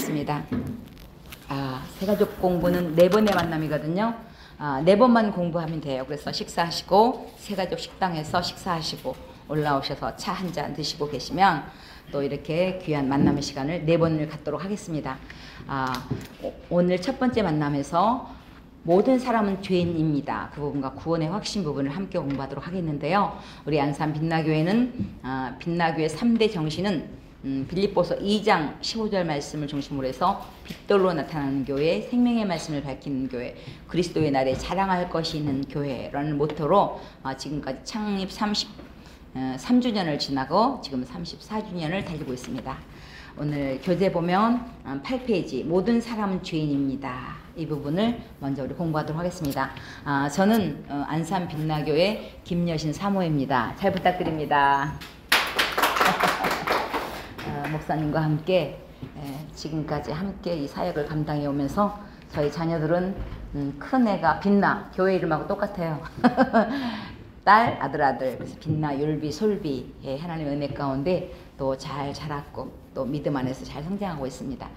하겠습니다. 새가족 공부는 4번의 만남이거든요. 4번만 공부하면 돼요. 그래서 식사하시고 새가족 식당에서 식사하시고 올라오셔서 차 한 잔 드시고 계시면 또 이렇게 귀한 만남의 시간을 4번을 갖도록 하겠습니다. 오늘 첫 번째 만남에서 모든 사람은 죄인입니다. 그 부분과 구원의 확신 부분을 함께 공부하도록 하겠는데요. 우리 안산 빛나교회는 빛나교회 3대 정신은 빌립보서 2장 15절 말씀을 중심으로 해서 빛돌로 나타나는 교회, 생명의 말씀을 밝히는 교회, 그리스도의 날에 자랑할 것이 있는 교회라는 모토로 지금까지 창립 33주년을 지나고 지금 34주년을 달리고 있습니다. 오늘 교재 보면 8페이지 모든 사람은 죄인입니다. 이 부분을 먼저 우리 공부하도록 하겠습니다. 저는 안산 빛나교회 김여신 사모입니다. 잘 부탁드립니다. 목사님과 함께 지금까지 함께 이 사역을 감당해 오면서 저희 자녀들은 큰 애가 빛나, 교회 이름하고 똑같아요. 딸, 아들, 그래서 빛나, 율비, 솔비, 하나님의 은혜 가운데 또 잘 자랐고 또 믿음 안에서 잘 성장하고 있습니다.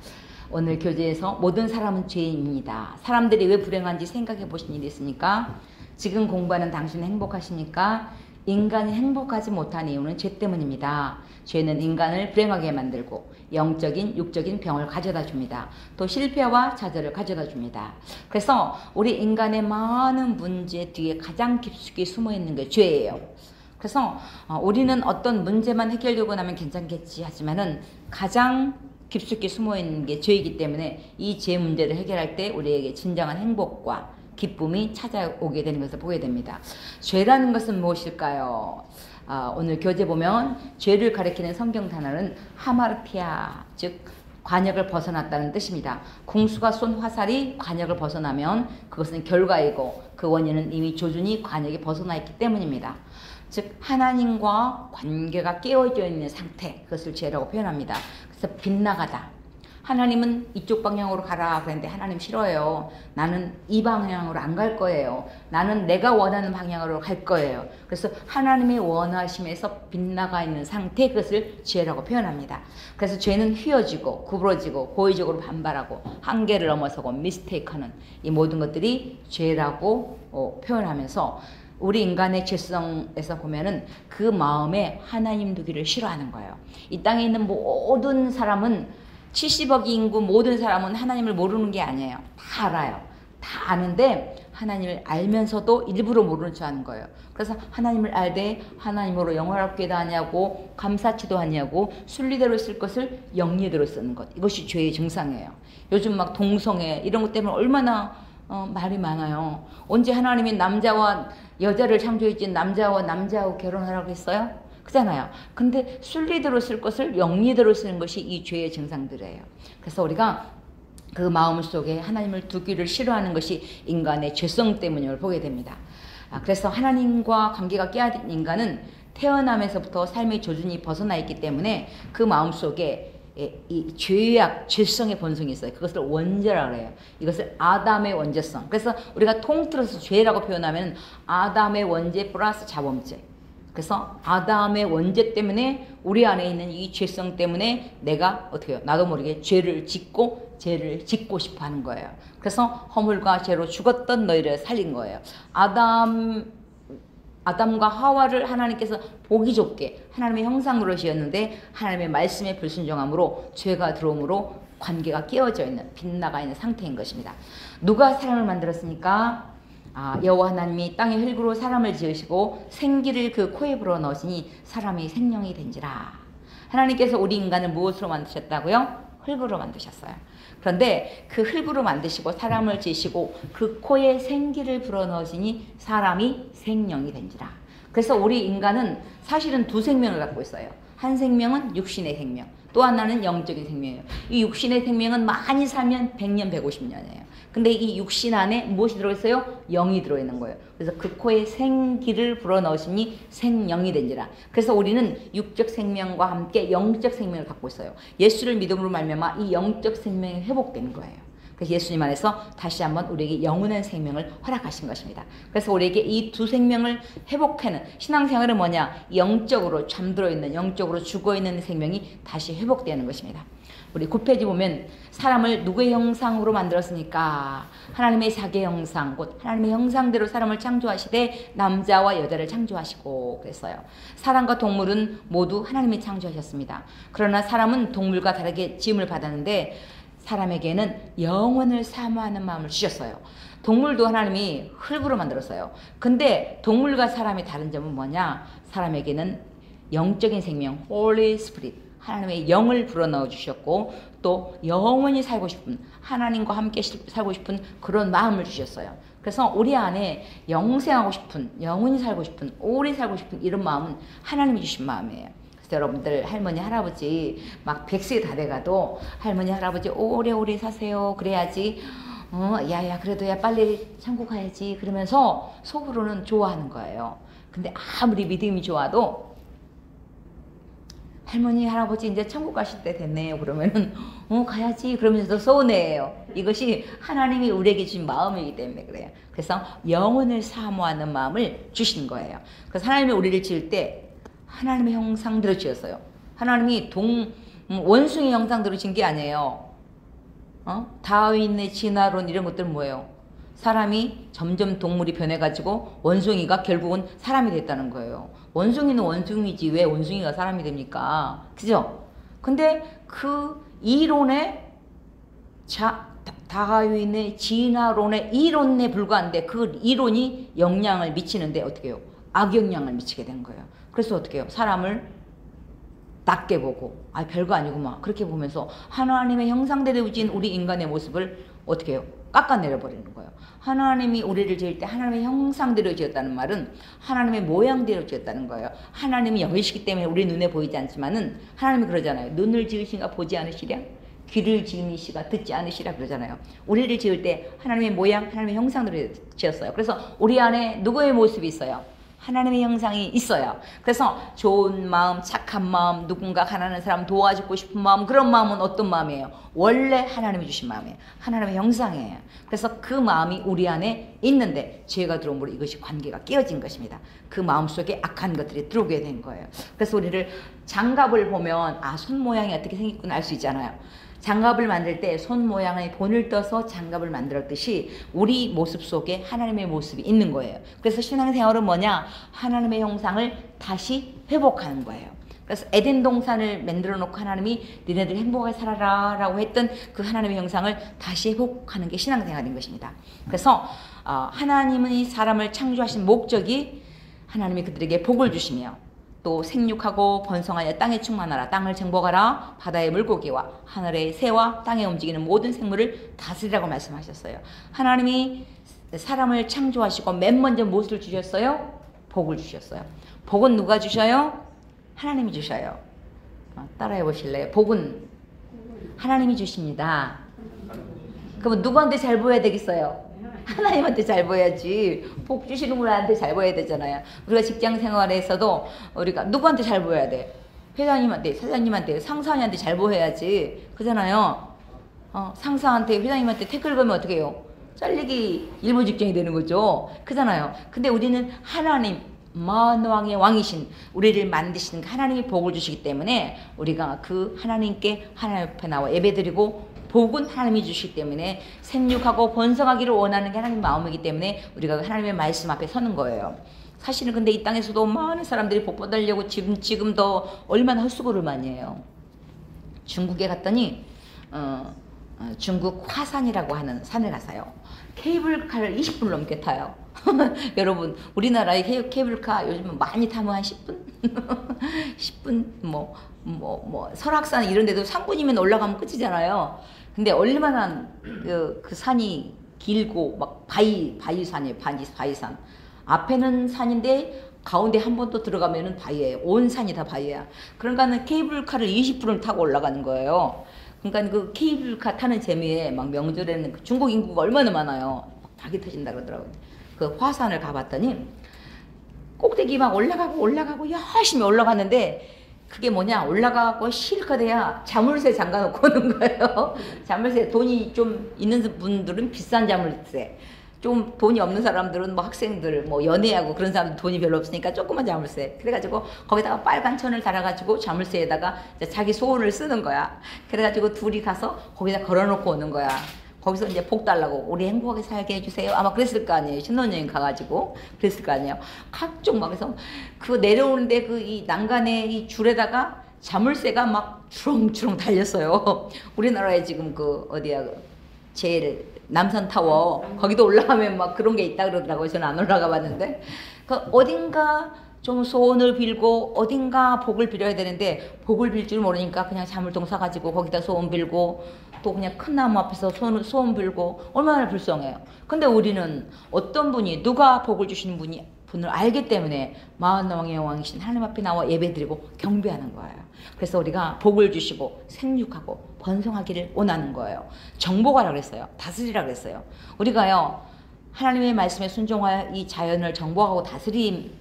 오늘 교재에서 모든 사람은 죄인입니다. 사람들이 왜 불행한지 생각해 보신 일이 있습니까? 지금 공부하는 당신은 행복하십니까? 인간이 행복하지 못한 이유는 죄 때문입니다. 죄는 인간을 불행하게 만들고 영적인, 육적인 병을 가져다 줍니다. 또 실패와 좌절을 가져다 줍니다. 그래서 우리 인간의 많은 문제 뒤에 가장 깊숙이 숨어 있는 게 죄예요. 그래서 우리는 어떤 문제만 해결되고 나면 괜찮겠지 하지만은 가장 깊숙이 숨어 있는 게 죄이기 때문에 이 죄 문제를 해결할 때 우리에게 진정한 행복과 기쁨이 찾아오게 되는 것을 보게 됩니다. 죄라는 것은 무엇일까요? 오늘 교재 보면 죄를 가리키는 성경 단어는 하마르티아, 즉 관역을 벗어났다는 뜻입니다. 궁수가 쏜 화살이 관역을 벗어나면 그것은 결과이고 그 원인은 이미 조준이 관역에 벗어나 있기 때문입니다. 즉 하나님과 관계가 깨어져 있는 상태, 그것을 죄라고 표현합니다. 그래서 빗나가다. 하나님은 이쪽 방향으로 가라 그랬는데 하나님 싫어요. 나는 이 방향으로 안 갈 거예요. 나는 내가 원하는 방향으로 갈 거예요. 그래서 하나님의 원하심에서 빗나가 있는 상태, 그것을 죄라고 표현합니다. 그래서 죄는 휘어지고 구부러지고 고의적으로 반발하고 한계를 넘어서고 미스테이크하는 이 모든 것들이 죄라고 표현하면서 우리 인간의 죄성에서 보면은 그 마음에 하나님 두기를 싫어하는 거예요. 이 땅에 있는 모든 사람은 70억 인구 모든 사람은 하나님을 모르는 게 아니에요. 다 알아요. 다 아는데 하나님을 알면서도 일부러 모르는 척 하는 거예요. 그래서 하나님을 알되 하나님으로 영화롭게도 하냐고 감사치도 하냐고 순리대로 쓸 것을 영리대로 쓰는 것. 이것이 죄의 증상이에요. 요즘 막 동성애 이런 것 때문에 얼마나 말이 많아요. 언제 하나님이 남자와 여자를 창조했지 남자와 남자하고 결혼하라고 했어요? 그잖아요. 근데 순리대로 쓸 것을 영리대로 쓰는 것이 이 죄의 증상들이에요. 그래서 우리가 그 마음 속에 하나님을 두기를 싫어하는 것이 인간의 죄성 때문임을 보게 됩니다. 그래서 하나님과 관계가 깨어진 인간은 태어나면서부터 삶의 조준이 벗어나 있기 때문에 그 마음 속에 이 죄악, 죄성의 본성이 있어요. 그것을 원죄라고 해요. 이것을 아담의 원죄성. 그래서 우리가 통틀어서 죄라고 표현하면 아담의 원죄 플러스 자범죄. 그래서 아담의 원죄 때문에 우리 안에 있는 이 죄성 때문에 내가 어떻게 해요? 나도 모르게 죄를 짓고 죄를 짓고 싶어 하는 거예요. 그래서 허물과 죄로 죽었던 너희를 살린 거예요. 아담과 하와를 하나님께서 보기 좋게 하나님의 형상으로 지었는데 하나님의 말씀에 불순종함으로 죄가 들어옴으로 관계가 깨어져 있는 빗나가 있는 상태인 것입니다. 누가 사람을 만들었습니까? 여호와 하나님이 땅의 흙으로 사람을 지으시고 생기를 그 코에 불어넣으시니 사람이 생명이 된지라. 하나님께서 우리 인간을 무엇으로 만드셨다고요? 흙으로 만드셨어요. 그런데 그 흙으로 만드시고 사람을 지으시고 그 코에 생기를 불어넣으시니 사람이 생명이 된지라. 그래서 우리 인간은 사실은 두 생명을 갖고 있어요. 한 생명은 육신의 생명, 또 하나는 영적인 생명이에요. 이 육신의 생명은 많이 살면 100년, 150년이에요. 근데 이 육신 안에 무엇이 들어있어요? 영이 들어있는 거예요. 그래서 그 코에 생기를 불어넣으시니 생영이 된지라. 그래서 우리는 육적 생명과 함께 영적 생명을 갖고 있어요. 예수를 믿음으로 말미암아 이 영적 생명이 회복되는 거예요. 그래서 예수님 안에서 다시 한번 우리에게 영원한 생명을 허락하신 것입니다. 그래서 우리에게 이 두 생명을 회복하는 신앙생활은 뭐냐? 영적으로 잠들어 있는, 영적으로 죽어 있는 생명이 다시 회복되는 것입니다. 우리 9페이지 보면 사람을 누구의 형상으로 만들었으니까 하나님의 자기 형상 곧 하나님의 형상대로 사람을 창조하시되 남자와 여자를 창조하시고 그랬어요. 사람과 동물은 모두 하나님이 창조하셨습니다. 그러나 사람은 동물과 다르게 지음을 받았는데 사람에게는 영혼을 사모하는 마음을 주셨어요. 동물도 하나님이 흙으로 만들었어요. 근데 동물과 사람의 다른 점은 뭐냐? 사람에게는 영적인 생명, Holy Spirit, 하나님의 영을 불어넣어 주셨고 또 영원히 살고 싶은, 하나님과 함께 살고 싶은 그런 마음을 주셨어요. 그래서 우리 안에 영생하고 싶은, 영원히 살고 싶은, 오래 살고 싶은 이런 마음은 하나님이 주신 마음이에요. 그래서 여러분들 할머니 할아버지 막 100세 다 돼가도 할머니 할아버지 오래오래 사세요 그래야지 야야 그래도 야 빨리 천국 가야지 그러면서 속으로는 좋아하는 거예요. 근데 아무리 믿음이 좋아도 할머니 할아버지 이제 천국 가실 때 됐네요 그러면은 가야지 그러면서도 서운해해요. 이것이 하나님이 우리에게 주신 마음이기 때문에 그래요. 그래서 영혼을 사모하는 마음을 주신 거예요. 그래서 하나님이 우리를 지을 때 하나님의 형상대로 지었어요. 하나님이 원숭이 형상대로 지은 게 아니에요. 다윈의 진화론 이런 것들은 뭐예요? 사람이 점점 동물이 변해가지고 원숭이가 결국은 사람이 됐다는 거예요. 원숭이는 원숭이지 왜 원숭이가 사람이 됩니까? 그죠? 근데 그 이론에 다윈의 진화론의 이론에 불과한데 그 이론이 영향을 미치는데 어떻게 해요? 악영향을 미치게 된 거예요. 그래서 어떻게 해요? 사람을 낮게 보고 별거 아니구만 그렇게 보면서 하나님의 형상대로 지은 우리 인간의 모습을 어떻게 해요? 깎아내려 버리는 거예요. 하나님이 우리를 지을 때 하나님의 형상대로 지었다는 말은 하나님의 모양대로 지었다는 거예요. 하나님이 영이시기 때문에 우리 눈에 보이지 않지만은 하나님이 그러잖아요. 눈을 지으시가 보지 않으시랴? 귀를 지으시가 듣지 않으시라 그러잖아요. 우리를 지을 때 하나님의 모양, 하나님의 형상대로 지었어요. 그래서 우리 안에 누구의 모습이 있어요? 하나님의 형상이 있어요. 그래서 좋은 마음, 착한 마음, 누군가 가난한 사람 도와주고 싶은 마음, 그런 마음은 어떤 마음이에요? 원래 하나님이 주신 마음이에요. 하나님의 형상이에요. 그래서 그 마음이 우리 안에 있는데 죄가 들어옴으로 이것이 관계가 깨어진 것입니다. 그 마음속에 악한 것들이 들어오게 된 거예요. 그래서 우리를 장갑을 보면 손 모양이 어떻게 생겼구나 알 수 있잖아요. 장갑을 만들 때 손 모양의 본을 떠서 장갑을 만들었듯이 우리 모습 속에 하나님의 모습이 있는 거예요. 그래서 신앙생활은 뭐냐? 하나님의 형상을 다시 회복하는 거예요. 그래서 에덴 동산을 만들어 놓고 하나님이 너네들 행복하게 살아라 라고 했던 그 하나님의 형상을 다시 회복하는 게 신앙생활인 것입니다. 그래서 하나님의 사람을 창조하신 목적이 하나님이 그들에게 복을 주시며 또 생육하고 번성하여 땅에 충만하라. 땅을 정복하라. 바다의 물고기와 하늘의 새와 땅에 움직이는 모든 생물을 다스리라고 말씀하셨어요. 하나님이 사람을 창조하시고 맨 먼저 무엇을 주셨어요? 복을 주셨어요. 복은 누가 주셔요? 하나님이 주셔요. 따라해 보실래요? 복은 하나님이 주십니다. 그럼 누구한테 잘 보여야 되겠어요? 하나님한테 잘 보여야지. 복 주시는 분한테 잘 보여야 되잖아요. 우리가 직장 생활에서도 우리가 누구한테 잘 보여야 돼? 회장님한테, 사장님한테, 상사한테 잘 보여야지. 그잖아요. 상사한테, 회장님한테 태클 걸면 어떻게 해요? 잘리기 일부 직전이 되는 거죠. 그잖아요. 근데 우리는 하나님, 만왕의 왕이신 우리를 만드신 하나님이 복을 주시기 때문에 우리가 그 하나님께 하나님 앞에 나와 예배드리고 복은 하나님이 주시기 때문에 생육하고 번성하기를 원하는 게 하나님 마음이기 때문에 우리가 하나님의 말씀 앞에 서는 거예요. 사실은 근데 이 땅에서도 많은 사람들이 복 받으려고 지금도 얼마나 헛수고를 많이 해요. 중국에 갔더니 중국 화산이라고 하는 산을 가서요. 케이블카를 20분 넘게 타요. 여러분 우리나라의 케이블카 요즘은 많이 타면 한 10분? 10분 설악산 이런 데도 3분이면 올라가면 끝이잖아요. 근데 얼마나 그 산이 길고 막 바위산이에요. 바위산. 앞에는 산인데 가운데 한 번 더 들어가면은 바위예요. 온 산이 다 바위야. 그러니까는 케이블카를 20분을 타고 올라가는 거예요. 그러니까 그 케이블카 타는 재미에 막 명절에는 중국 인구가 얼마나 많아요. 닭이 터진다 그러더라고요. 그 화산을 가봤더니 꼭대기 막 올라가고 열심히 올라갔는데 그게 뭐냐? 올라가고 실컷 해야 자물쇠 잠가 놓고 오는 거예요. 자물쇠 돈이 좀 있는 분들은 비싼 자물쇠, 좀 돈이 없는 사람들은 뭐 학생들 뭐 연애하고 그런 사람들 돈이 별로 없으니까 조그만 자물쇠 그래가지고 거기다가 빨간 천을 달아가지고 자물쇠에다가 이제 자기 소원을 쓰는 거야. 그래가지고 둘이 가서 거기다 걸어놓고 오는 거야. 거기서 이제 복 달라고 우리 행복하게 살게 해주세요. 아마 그랬을 거 아니에요. 신혼여행 가가지고 그랬을 거 아니에요. 각종 막 해서 그 내려오는데 그 이 난간에 이 줄에다가 자물쇠가 막 주렁주렁 달렸어요. 우리나라에 지금 그 어디야 제일 남산타워 거기도 올라가면 막 그런 게 있다 그러더라고요. 저는 안 올라가 봤는데 그 어딘가 좀 소원을 빌고 어딘가 복을 빌어야 되는데 복을 빌 줄 모르니까 그냥 자물통 사가지고 거기다 소원 빌고 또 그냥 큰 나무 앞에서 소원 빌고 얼마나 불쌍해요. 근데 우리는 어떤 분이 누가 복을 주시는 분을 알기 때문에 만왕의 왕이신 하나님 앞에 나와 예배드리고 경배하는 거예요. 그래서 우리가 복을 주시고 생육하고 번성하기를 원하는 거예요. 정복하라 그랬어요. 다스리라 그랬어요. 우리가요 하나님의 말씀에 순종하여 이 자연을 정복하고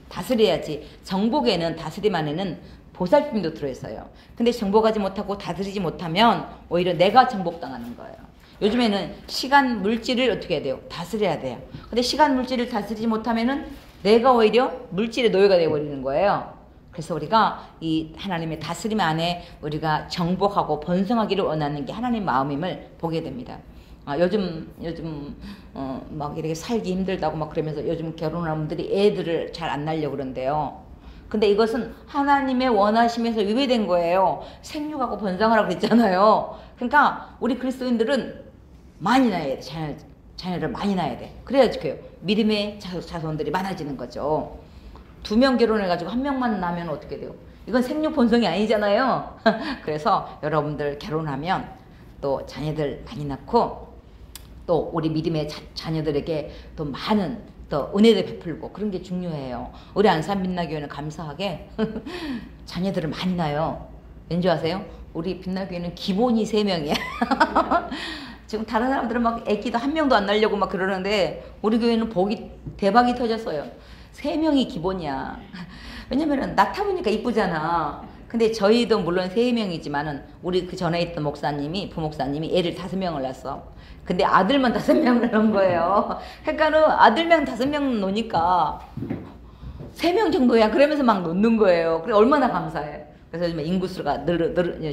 다스려야지. 정복에는 다스림 안에는 보살핌도 들어있어요. 근데 정복하지 못하고 다스리지 못하면 오히려 내가 정복당하는 거예요. 요즘에는 시간 물질을 어떻게 해야 돼요? 다스려야 돼요. 근데 시간 물질을 다스리지 못하면은 내가 오히려 물질의 노예가 되어버리는 거예요. 그래서 우리가 이 하나님의 다스림 안에 우리가 정복하고 번성하기를 원하는 게 하나님 마음임을 보게 됩니다. 요즘 막 이렇게 살기 힘들다고 막 그러면서 요즘 결혼한 분들이 애들을 잘 안 낳으려고 그러는데요. 근데 이것은 하나님의 원하심에서 위배된 거예요. 생육하고 번성하라고 그랬잖아요. 그러니까 우리 그리스도인들은 많이 낳아야 돼. 자녀를 많이 낳아야 돼. 그래야지 믿음의 자손들이 많아지는 거죠. 2명 결혼해가지고 1명만 낳으면 어떻게 돼요? 이건 생육 번성이 아니잖아요. 그래서 여러분들 결혼하면 또 자녀들 많이 낳고 또 우리 믿음의 자녀들에게 또 많은 또 은혜를 베풀고 그런 게 중요해요. 우리 안산빛나교회는 감사하게 자녀들을 많이 낳아요. 왠지 아세요? 우리 빛나교회는 기본이 3명이야. 지금 다른 사람들은 막 애기도 1명도 안 낳으려고 막 그러는데 우리 교회는 복이 대박이 터졌어요. 3명이 기본이야. 왜냐면은 낳다 보니까 이쁘잖아. 근데 저희도 물론 3명이지만은 우리 그 전에 있던 부목사님이 애를 5명을 낳았어. 근데 아들만 5명을 낳은 거예요. 그러니까는 아들만 5명 놓으니까 3명 정도야. 그러면서 막 놓는 거예요. 그래 얼마나 감사해. 그래서 요즘 인구수가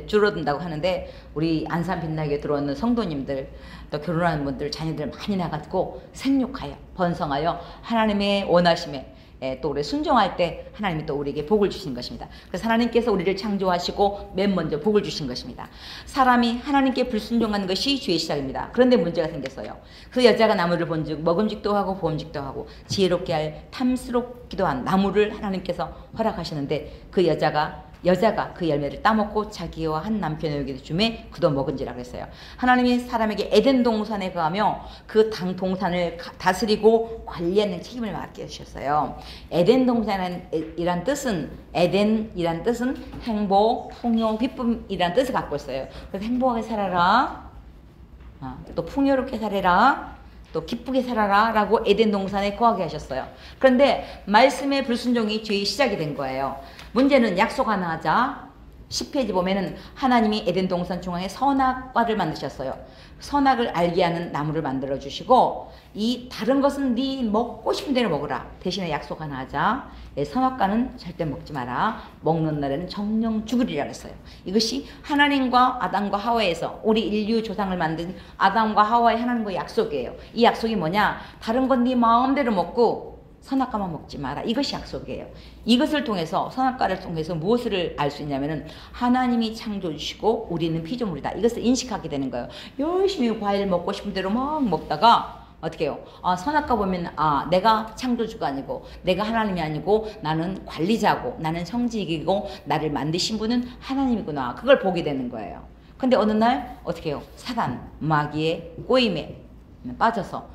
줄어든다고 하는데 우리 안산 빛나게 들어오는 성도님들 또 결혼하는 분들 자녀들 많이 나가지고 생육하여 번성하여 하나님의 원하심에 또 우리 순종할 때 하나님이 또 우리에게 복을 주신 것입니다. 그래서 하나님께서 우리를 창조하시고 맨 먼저 복을 주신 것입니다. 사람이 하나님께 불순종하는 것이 죄의 시작입니다. 그런데 문제가 생겼어요. 그 여자가 나무를 본즉 먹음직도 하고 보음직도 하고 지혜롭게 할 탐스럽기도 한 나무를 하나님께서 허락하시는데 그 여자가 그 열매를 따먹고 자기와 한 남편에게도 주매 그도 먹은지라 그랬어요. 하나님이 사람에게 에덴 동산에 거하며 그 동산을 다스리고 관리하는 책임을 맡겨주셨어요. 에덴 동산이란 뜻은 행복, 풍요, 기쁨이란 뜻을 갖고 있어요. 그래서 행복하게 살아라, 또 풍요롭게 살아라, 또 기쁘게 살아라 라고 에덴 동산에 거하게 하셨어요. 그런데 말씀의 불순종이 죄의 시작이 된 거예요. 문제는 약속 하나 하자. 10페이지 보면은 하나님이 에덴 동산 중앙에 선악과를 만드셨어요. 선악을 알게 하는 나무를 만들어 주시고 이 다른 것은 네 먹고 싶은 대로 먹으라. 대신에 약속 하나 하자. 선악과는 절대 먹지 마라. 먹는 날에는 정령 죽으리라 그랬어요. 이것이 하나님과 아담과 하와에서 우리 인류 조상을 만든 아담과 하와의 하나님과의 약속이에요. 이 약속이 뭐냐? 다른 건 네 마음대로 먹고 선악과만 먹지 마라. 이것이 약속이에요. 이것을 통해서 선악과를 통해서 무엇을 알 수 있냐면은 하나님이 창조주시고 우리는 피조물이다. 이것을 인식하게 되는 거예요. 열심히 과일 먹고 싶은 대로 막 먹다가 어떻게 해요? 선악과 보면 내가 창조주가 아니고 내가 하나님이 아니고 나는 관리자고 나는 성직이고 나를 만드신 분은 하나님이구나. 그걸 보게 되는 거예요. 근데 어느 날 어떻게 해요? 사단, 마귀의 꼬임에 빠져서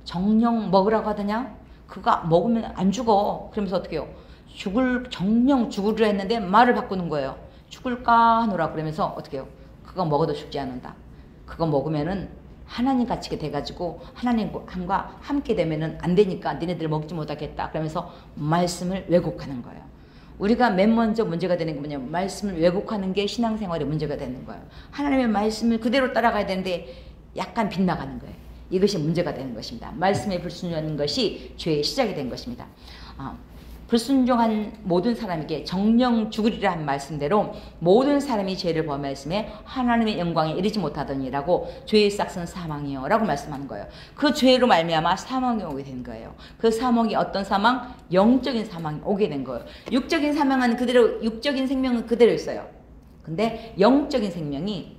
정령 먹으라고 하더냐? 그거 먹으면 안 죽어. 그러면서 어떻게 해요? 정령 죽으려 했는데 말을 바꾸는 거예요. 죽을까 하노라 그러면서 어떻게 해요? 그거 먹어도 죽지 않는다. 그거 먹으면은 하나님 같이 돼가지고 하나님과 함께 되면은 안 되니까 니네들 먹지 못하겠다. 그러면서 말씀을 왜곡하는 거예요. 우리가 맨 먼저 문제가 되는 게 뭐냐면 말씀을 왜곡하는 게 신앙생활에 문제가 되는 거예요. 하나님의 말씀을 그대로 따라가야 되는데 약간 빗나가는 거예요. 이것이 문제가 되는 것입니다. 말씀에 불순종하는 것이 죄의 시작이 된 것입니다. 불순종한 모든 사람에게 정령 죽으리라 한 말씀대로 모든 사람이 죄를 범했음에 하나님의 영광에 이르지 못하더니라고 죄의 싹은 사망이요 라고 말씀하는 거예요. 그 죄로 말미암아 사망이 오게 된 거예요. 그 사망이 어떤 사망? 영적인 사망이 오게 된 거예요. 육적인 사망은 그대로, 육적인 생명은 그대로 있어요. 근데 영적인 생명이,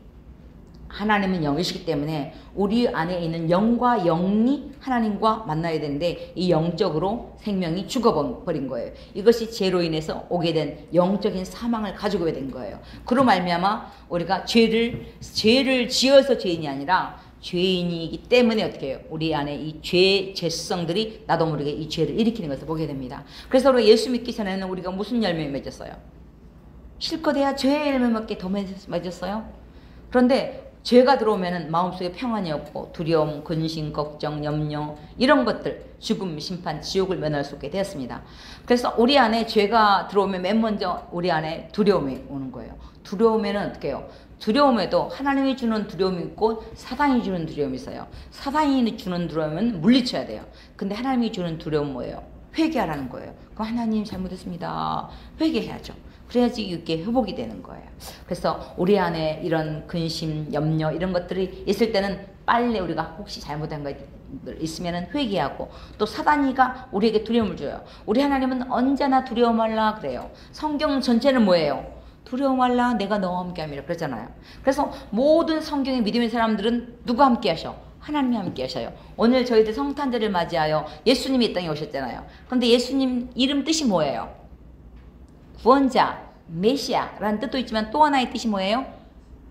하나님은 영이시기 때문에 우리 안에 있는 영과 영이 하나님과 만나야 되는데 이 영적으로 생명이 죽어버린 거예요. 이것이 죄로 인해서 오게 된 영적인 사망을 가지고 오게 된 거예요. 그로 말미암아 우리가 죄를 지어서 죄인이 아니라 죄인이기 때문에 어떻게 해요? 우리 안에 이 죄성들이 나도 모르게 이 죄를 일으키는 것을 보게 됩니다. 그래서 우리가 예수 믿기 전에는 우리가 무슨 열매 맺었어요? 실컷 해야 죄의 열매 맺게 더 맺었어요. 그런데 죄가 들어오면은 마음속에 평안이 없고 두려움, 근심, 걱정, 염려 이런 것들, 죽음, 심판, 지옥을 면할 수 있게 되었습니다. 그래서 우리 안에 죄가 들어오면 맨 먼저 우리 안에 두려움이 오는 거예요. 두려움에는 어떻게 해요? 두려움에도 하나님이 주는 두려움이 있고 사단이 주는 두려움이 있어요. 사단이 주는 두려움은 물리쳐야 돼요. 근데 하나님이 주는 두려움은 뭐예요? 회개하라는 거예요. 그럼 하나님 잘못했습니다. 회개해야죠. 그래야지 이게 회복이 되는 거예요. 그래서 우리 안에 이런 근심, 염려 이런 것들이 있을 때는 빨리 우리가 혹시 잘못한 것 있으면 회개하고, 또 사단이가 우리에게 두려움을 줘요. 우리 하나님은 언제나 두려워 말라 그래요. 성경 전체는 뭐예요? 두려워 말라, 내가 너와 함께 함이라 그러잖아요. 그래서 모든 성경의 믿음의 사람들은 누가 함께 하셔? 하나님이 함께 하셔요. 오늘 저희들 성탄절을 맞이하여 예수님이 이 땅에 오셨잖아요. 그런데 예수님 이름 뜻이 뭐예요? 구원자, 메시아라는 뜻도 있지만 또 하나의 뜻이 뭐예요?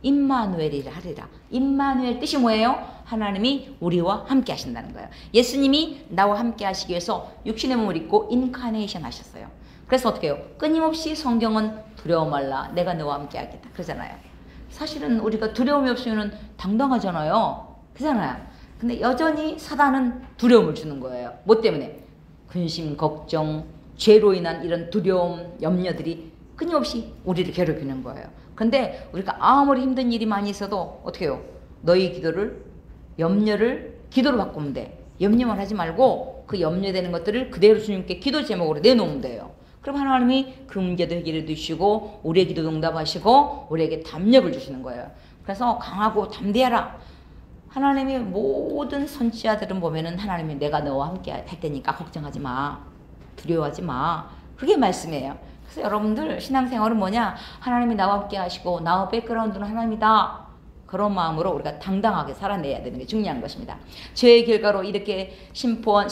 임마누엘이라 하리라. 임마누엘 뜻이 뭐예요? 하나님이 우리와 함께 하신다는 거예요. 예수님이 나와 함께 하시기 위해서 육신의 몸을 입고 인카네이션 하셨어요. 그래서 어떻게 해요? 끊임없이 성경은 두려워 말라, 내가 너와 함께 하겠다 그러잖아요. 사실은 우리가 두려움이 없으면 당당하잖아요. 그렇잖아요. 근데 여전히 사단은 두려움을 주는 거예요. 뭐 때문에? 근심, 걱정, 죄로 인한 이런 두려움, 염려들이 끊임없이 우리를 괴롭히는 거예요. 근데 우리가 아무리 힘든 일이 많이 있어도 어떻게 해요? 너희 기도를, 염려를 기도로 바꾸면 돼. 염려만 하지 말고 그 염려되는 것들을 그대로 주님께 기도 제목으로 내놓으면 돼요. 그럼 하나님이 그 문제도 해결해 주시고 우리의 기도 응답하시고 우리에게 담력을 주시는 거예요. 그래서 강하고 담대하라. 하나님의 모든 선지자들은 보면은 하나님이 내가 너와 함께 할 테니까 걱정하지 마. 두려워하지 마. 그게 말씀이에요. 그래서 여러분들 신앙생활은 뭐냐? 하나님이 나와 함께 하시고 나와 백그라운드는 하나님이다. 그런 마음으로 우리가 당당하게 살아내야 되는 게 중요한 것입니다. 죄의 결과로 이렇게 심판,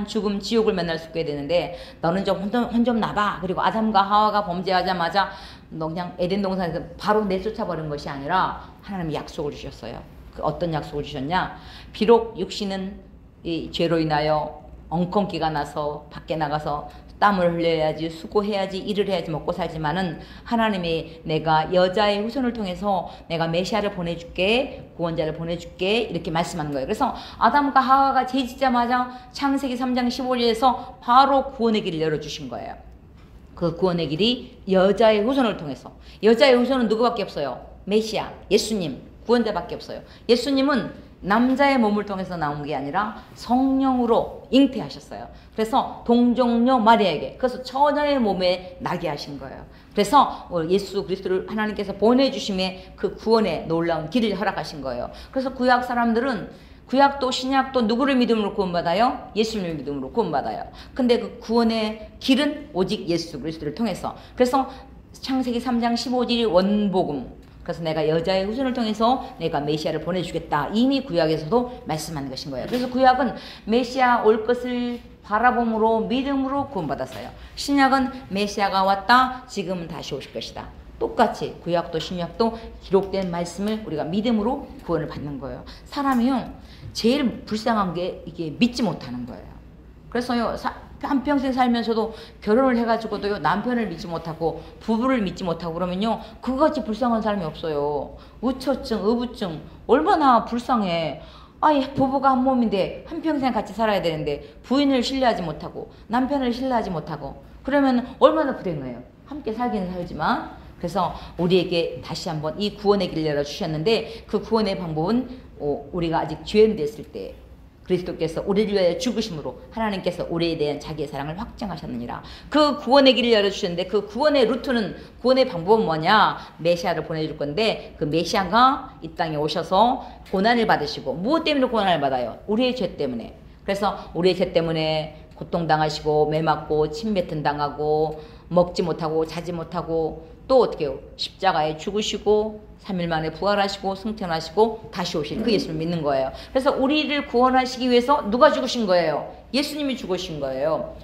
죽음, 지옥을 만날 수 있게 되는데 너는 좀 혼 좀 나봐. 그리고 아담과 하와가 범죄하자마자 너 그냥 에덴 동산에서 바로 내쫓아버린 것이 아니라 하나님이 약속을 주셨어요. 그 어떤 약속을 주셨냐? 비록 육신은 이 죄로 인하여 엉겅기가 나서 밖에 나가서 땀을 흘려야지, 수고해야지, 일을 해야지 먹고 살지만은 하나님이 내가 여자의 후손을 통해서 내가 메시아를 보내줄게, 구원자를 보내줄게 이렇게 말씀하는 거예요. 그래서 아담과 하와가 죄짓자마자 창세기 3장 15절에서 바로 구원의 길을 열어주신 거예요. 그 구원의 길이 여자의 후손을 통해서. 여자의 후손은 누구밖에 없어요? 메시아, 예수님, 구원자밖에 없어요. 예수님은 남자의 몸을 통해서 나온 게 아니라 성령으로 잉태하셨어요. 그래서 동정녀 마리아에게, 그래서 처녀의 몸에 나게 하신 거예요. 그래서 예수 그리스도를 하나님께서 보내주심에 그 구원의 놀라운 길을 허락하신 거예요. 그래서 구약 사람들은 구약도 신약도 누구를 믿음으로 구원받아요? 예수님을 믿음으로 구원받아요. 근데 그 구원의 길은 오직 예수 그리스도를 통해서. 그래서 창세기 3장 15절 원복음, 그래서 내가 여자의 후손을 통해서 내가 메시아를 보내주겠다. 이미 구약에서도 말씀한 것인 거예요. 그래서 구약은 메시아 올 것을 바라봄으로 믿음으로 구원받았어요. 신약은 메시아가 왔다. 지금은 다시 오실 것이다. 똑같이 구약도 신약도 기록된 말씀을 우리가 믿음으로 구원을 받는 거예요. 사람이요 제일 불쌍한 게 이게 믿지 못하는 거예요. 그래서요 한평생 살면서도 결혼을 해가지고도요 남편을 믿지 못하고 부부를 믿지 못하고 그러면요 그거같이 불쌍한 사람이 없어요. 우처증, 의부증 얼마나 불쌍해. 아예 부부가 한 몸인데 한평생 같이 살아야 되는데 부인을 신뢰하지 못하고 남편을 신뢰하지 못하고 그러면 얼마나 불행해요. 함께 살기는 살지만. 그래서 우리에게 다시 한번 이 구원의 길을 열어주셨는데 그 구원의 방법은 우리가 아직 죄인 됐을 때 그리스도께서 우리를 위하여 죽으심으로 하나님께서 우리에 대한 자기의 사랑을 확증하셨느니라. 그 구원의 길을 열어주셨는데 그 구원의 루트는, 구원의 방법은 뭐냐? 메시아를 보내줄 건데 그 메시아가 이 땅에 오셔서 고난을 받으시고, 무엇 때문에 고난을 받아요? 우리의 죄 때문에. 그래서 우리의 죄 때문에 고통당하시고 매맞고 침뱉음 당하고 먹지 못하고 자지 못하고 또 어떻게 해요? 십자가에 죽으시고 3일 만에 부활하시고 승천하시고 다시 오실 그 예수를 믿는 거예요. 그래서 우리를 구원하시기 위해서 누가 죽으신 거예요? 예수님이 죽으신 거예요.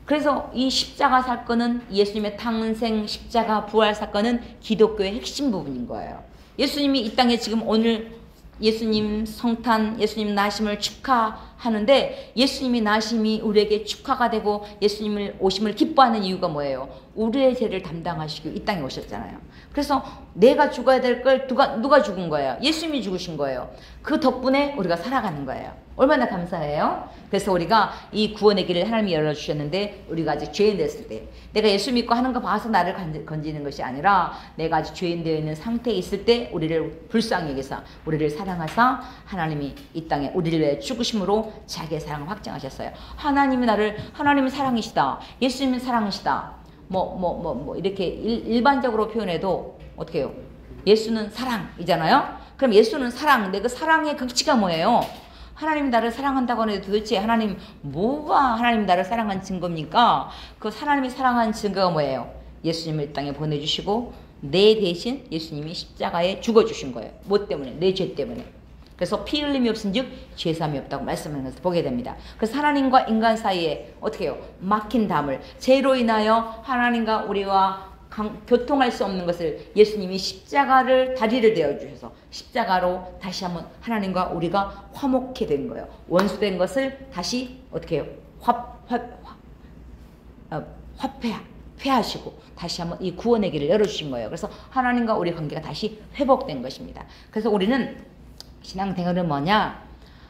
그래서 이 십자가 사건은, 예수님의 탄생, 십자가, 부활 사건은 기독교의 핵심 부분인 거예요. 예수님이 이 땅에 지금 오늘 예수님 성탄, 예수님 나심을 축하하는데, 예수님이 나심이 우리에게 축하가 되고 예수님을 오심을 기뻐하는 이유가 뭐예요? 우리의 죄를 담당하시고 이 땅에 오셨잖아요. 그래서 내가 죽어야 될 걸 누가 죽은 거예요? 예수님이 죽으신 거예요. 그 덕분에 우리가 살아가는 거예요. 얼마나 감사해요? 그래서 우리가 이 구원의 길을 하나님이 열어주셨는데, 우리가 아직 죄인 됐을 때, 내가 예수 믿고 하는 거 봐서 나를 건지는 것이 아니라 내가 아직 죄인 되어 있는 상태에 있을 때 우리를 불쌍히 여기사 우리를 사랑하사 하나님이 이 땅에 우리를 위해 죽으심으로 자기의 사랑을 확증하셨어요. 하나님은 사랑이시다, 예수님은 사랑이시다, 이렇게 일반적으로 표현해도 어떻게 해요? 예수는 사랑이잖아요. 그럼 예수는 사랑, 근데 그 사랑의 극치가 뭐예요? 하나님이 나를 사랑한다고 하는데 도대체 하나님, 뭐가 하나님이 나를 사랑한 증거입니까? 그 하나님이 사랑한 증거가 뭐예요? 예수님을 이 땅에 보내주시고 내 대신 예수님이 십자가에 죽어주신 거예요. 뭐 때문에? 내 죄 때문에. 그래서 피 흘림이 없은즉 죄사함이 없다고 말씀하는 것을 보게 됩니다. 그래서 하나님과 인간 사이에 어떻게 해요? 막힌 담을, 죄로 인하여 하나님과 우리와 교통할 수 없는 것을 예수님이 십자가를 다리를 되어주셔서 십자가로 다시 한번 하나님과 우리가 화목해 된 거예요. 원수된 것을 다시 어떻게 해요? 회하시고 다시 한번 이 구원의 길을 열어주신 거예요. 그래서 하나님과 우리 관계가 다시 회복된 것입니다. 그래서 우리는 신앙생활은 뭐냐?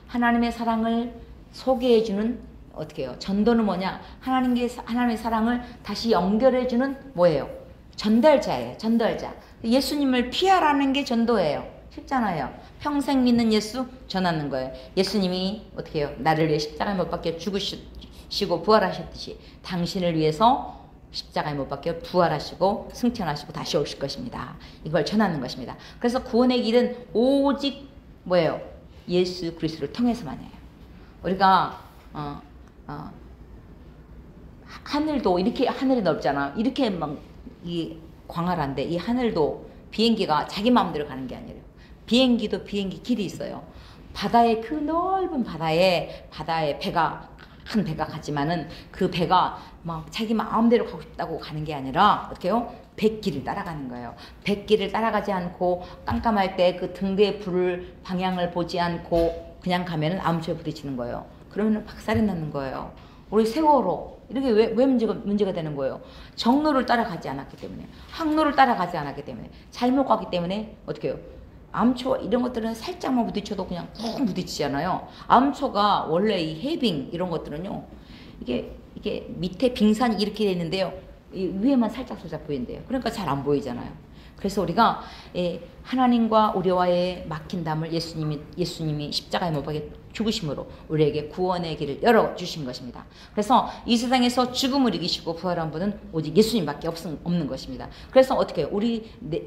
하나님의 사랑을 소개해주는, 어떻게 해요? 전도는 뭐냐? 하나님의 사랑을 다시 연결해주는 뭐예요? 전달자예요. 전달자. 예수님을 피하라는 게 전도예요. 쉽잖아요. 평생 믿는 예수 전하는 거예요. 예수님이 어떻게 해요? 나를 위해 십자가에 못 박혀 죽으시고 부활하셨듯이 당신을 위해서 십자가에 못 박혀 부활하시고 승천하시고 다시 오실 것입니다. 이걸 전하는 것입니다. 그래서 구원의 길은 오직 뭐예요? 예수 그리스도를 통해서만이에요. 우리가 하늘도 이렇게 하늘이 넓잖아. 이렇게 막 이 광활한데 이 하늘도 비행기가 자기 마음대로 가는 게 아니에요. 비행기도 비행기 길이 있어요. 바다의 그 넓은 바다에 배가 한 배가 가지만은 그 배가 막 자기 마음대로 가고 싶다고 가는 게 아니라 어떻게요? 백길을 따라가는 거예요. 백길을 따라가지 않고 깜깜할 때 그 등대에 불을 방향을 보지 않고 그냥 가면은 암초에 부딪히는 거예요. 그러면은 박살이 나는 거예요. 우리 세월호 이렇게 왜 문제가 되는 거예요? 정로를 따라가지 않았기 때문에, 항로를 따라가지 않았기 때문에, 잘못 가기 때문에 어떻게 해요? 암초 이런 것들은 살짝만 부딪혀도 그냥 푹 부딪히잖아요. 암초가 원래 이 해빙 이런 것들은요, 이게 밑에 빙산이 이렇게 돼 있는데요, 이 위에만 살짝 보인대요. 그러니까 잘 안 보이잖아요. 그래서 우리가 하나님과 우리와의 막힌 담을 예수님이 십자가에 못 박혀 죽으심으로 우리에게 구원의 길을 열어주신 것입니다. 그래서 이 세상에서 죽음을 이기시고 부활한 분은 오직 예수님밖에 없는 것입니다. 그래서 어떻게 해요?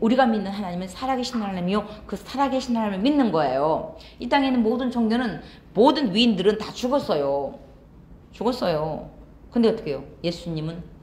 우리가 믿는 하나님은 살아계신 하나님이요, 그 살아계신 하나님을 믿는 거예요. 이 땅에 있는 모든 종교는, 모든 위인들은 다 죽었어요. 근데 어떻게 해요? 예수님은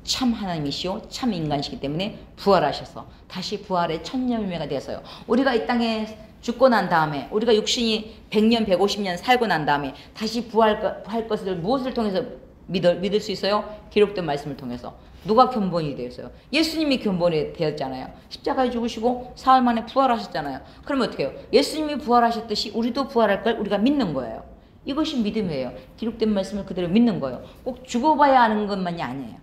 참 하나님이시오, 참 인간이시기 때문에 부활하셔서 다시 부활의 천년일매가 되어서요. 우리가 이 땅에 죽고 난 다음에, 우리가 육신이 100년, 150년 살고 난 다음에 다시 부활할 것을 무엇을 통해서 믿을 수 있어요? 기록된 말씀을 통해서. 누가 견본이 되었어요? 예수님이 견본이 되었잖아요. 십자가에 죽으시고 사흘 만에 부활하셨잖아요. 그러면 어떻게 해요? 예수님이 부활하셨듯이 우리도 부활할 걸 우리가 믿는 거예요. 이것이 믿음이에요. 기록된 말씀을 그대로 믿는 거예요. 꼭 죽어봐야 하는 것만이 아니에요.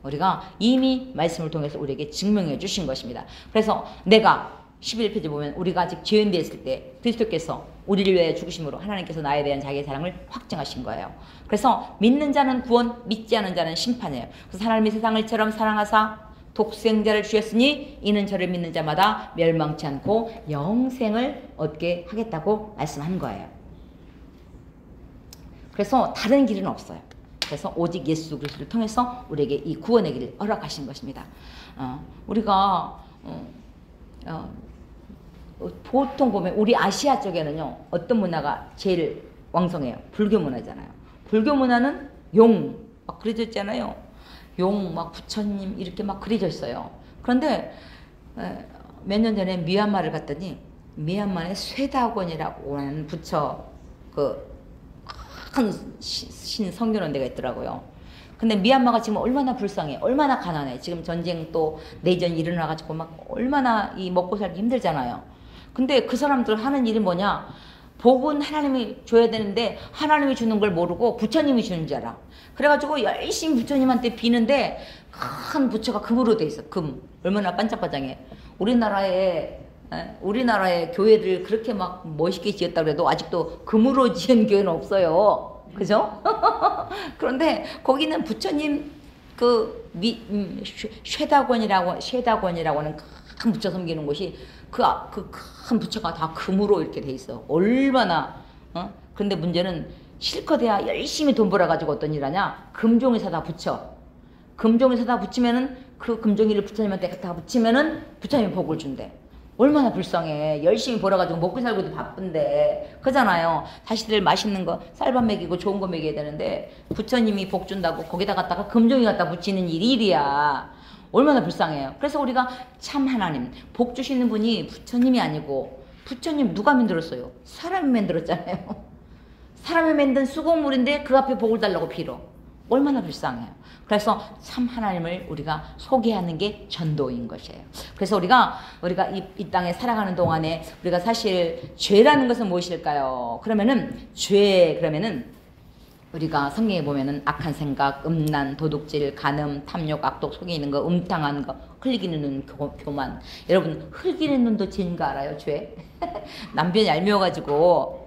우리가 이미 말씀을 통해서 우리에게 증명해 주신 것입니다. 그래서 내가 11페이지 보면 우리가 아직 죄인 되었을 때 그리스도께서 우리를 위해 죽으심으로 하나님께서 나에 대한 자기의 사랑을 확증하신 거예요. 그래서 믿는 자는 구원, 믿지 않은 자는 심판이에요. 그래서 하나님이 세상을 이처럼 사랑하사 독생자를 주셨으니 이는 저를 믿는 자마다 멸망치 않고 영생을 얻게 하겠다고 말씀한 거예요. 그래서 다른 길은 없어요. 그래서 오직 예수 그리스도를 통해서 우리에게 이 구원의 길을 허락하신 것입니다. 우리가 보통 보면 우리 아시아 쪽에는요, 어떤 문화가 제일 왕성해요? 불교 문화잖아요. 불교 문화는 용 막 그려져 있잖아요. 용 막 부처님 이렇게 막 그려져 있어요. 그런데 몇 년 전에 미얀마를 갔더니 미얀마의 쇠다곤이라고 하는 부처 그 큰 신 성교는 데가 있더라고요. 근데 미얀마가 지금 얼마나 불쌍해, 얼마나 가난해. 지금 전쟁 또 내전이 일어나가지고 막 얼마나 이 먹고 살기 힘들잖아요. 근데 그 사람들 하는 일이 뭐냐? 복은 하나님이 줘야 되는데 하나님이 주는 걸 모르고 부처님이 주는 줄 알아. 그래가지고 열심히 부처님한테 비는데 큰 부처가 금으로 돼 있어. 금. 얼마나 반짝반짝해. 우리나라의 교회들 그렇게 막 멋있게 지었다고 해도 아직도 금으로 지은 교회는 없어요. 그죠? 그런데 거기는 부처님 그 쇠다곤이라고 하는 큰 부처 섬기는 곳이 그 큰 부처가 다 금으로 이렇게 돼 있어. 얼마나 근데 문제는 실컷 해야 열심히 돈 벌어가지고 어떤 일 하냐? 금종이 사다 붙여. 금종이 사다 붙이면은 그 금종이를 부처님한테 갖다 붙이면은 부처님이 복을 준대. 얼마나 불쌍해. 열심히 벌어가지고 먹고 살고도 바쁜데. 그잖아요. 자식들 맛있는 거 쌀밥 먹이고 좋은 거 먹여야 되는데 부처님이 복 준다고 거기다 갖다가 금종이 갖다 붙이는 일이야. 얼마나 불쌍해요. 그래서 우리가 참 하나님, 복 주시는 분이 부처님이 아니고, 부처님 누가 만들었어요? 사람이 만들었잖아요. 사람이 만든 수고물인데 그 앞에 복을 달라고 빌어. 얼마나 불쌍해요. 그래서 참 하나님을 우리가 소개하는 게 전도인 것이에요. 그래서 우리가 이 땅에 살아가는 동안에 우리가 사실 죄라는 것은 무엇일까요? 그러면은 우리가 성경에 보면은 악한 생각, 음란, 도둑질, 간음, 탐욕, 악독, 속에 있는 거, 음탕한 거, 흘기는 눈, 교만. 여러분, 흘기는 눈도 죄인 거 알아요? 죄? 남편이 얄미워가지고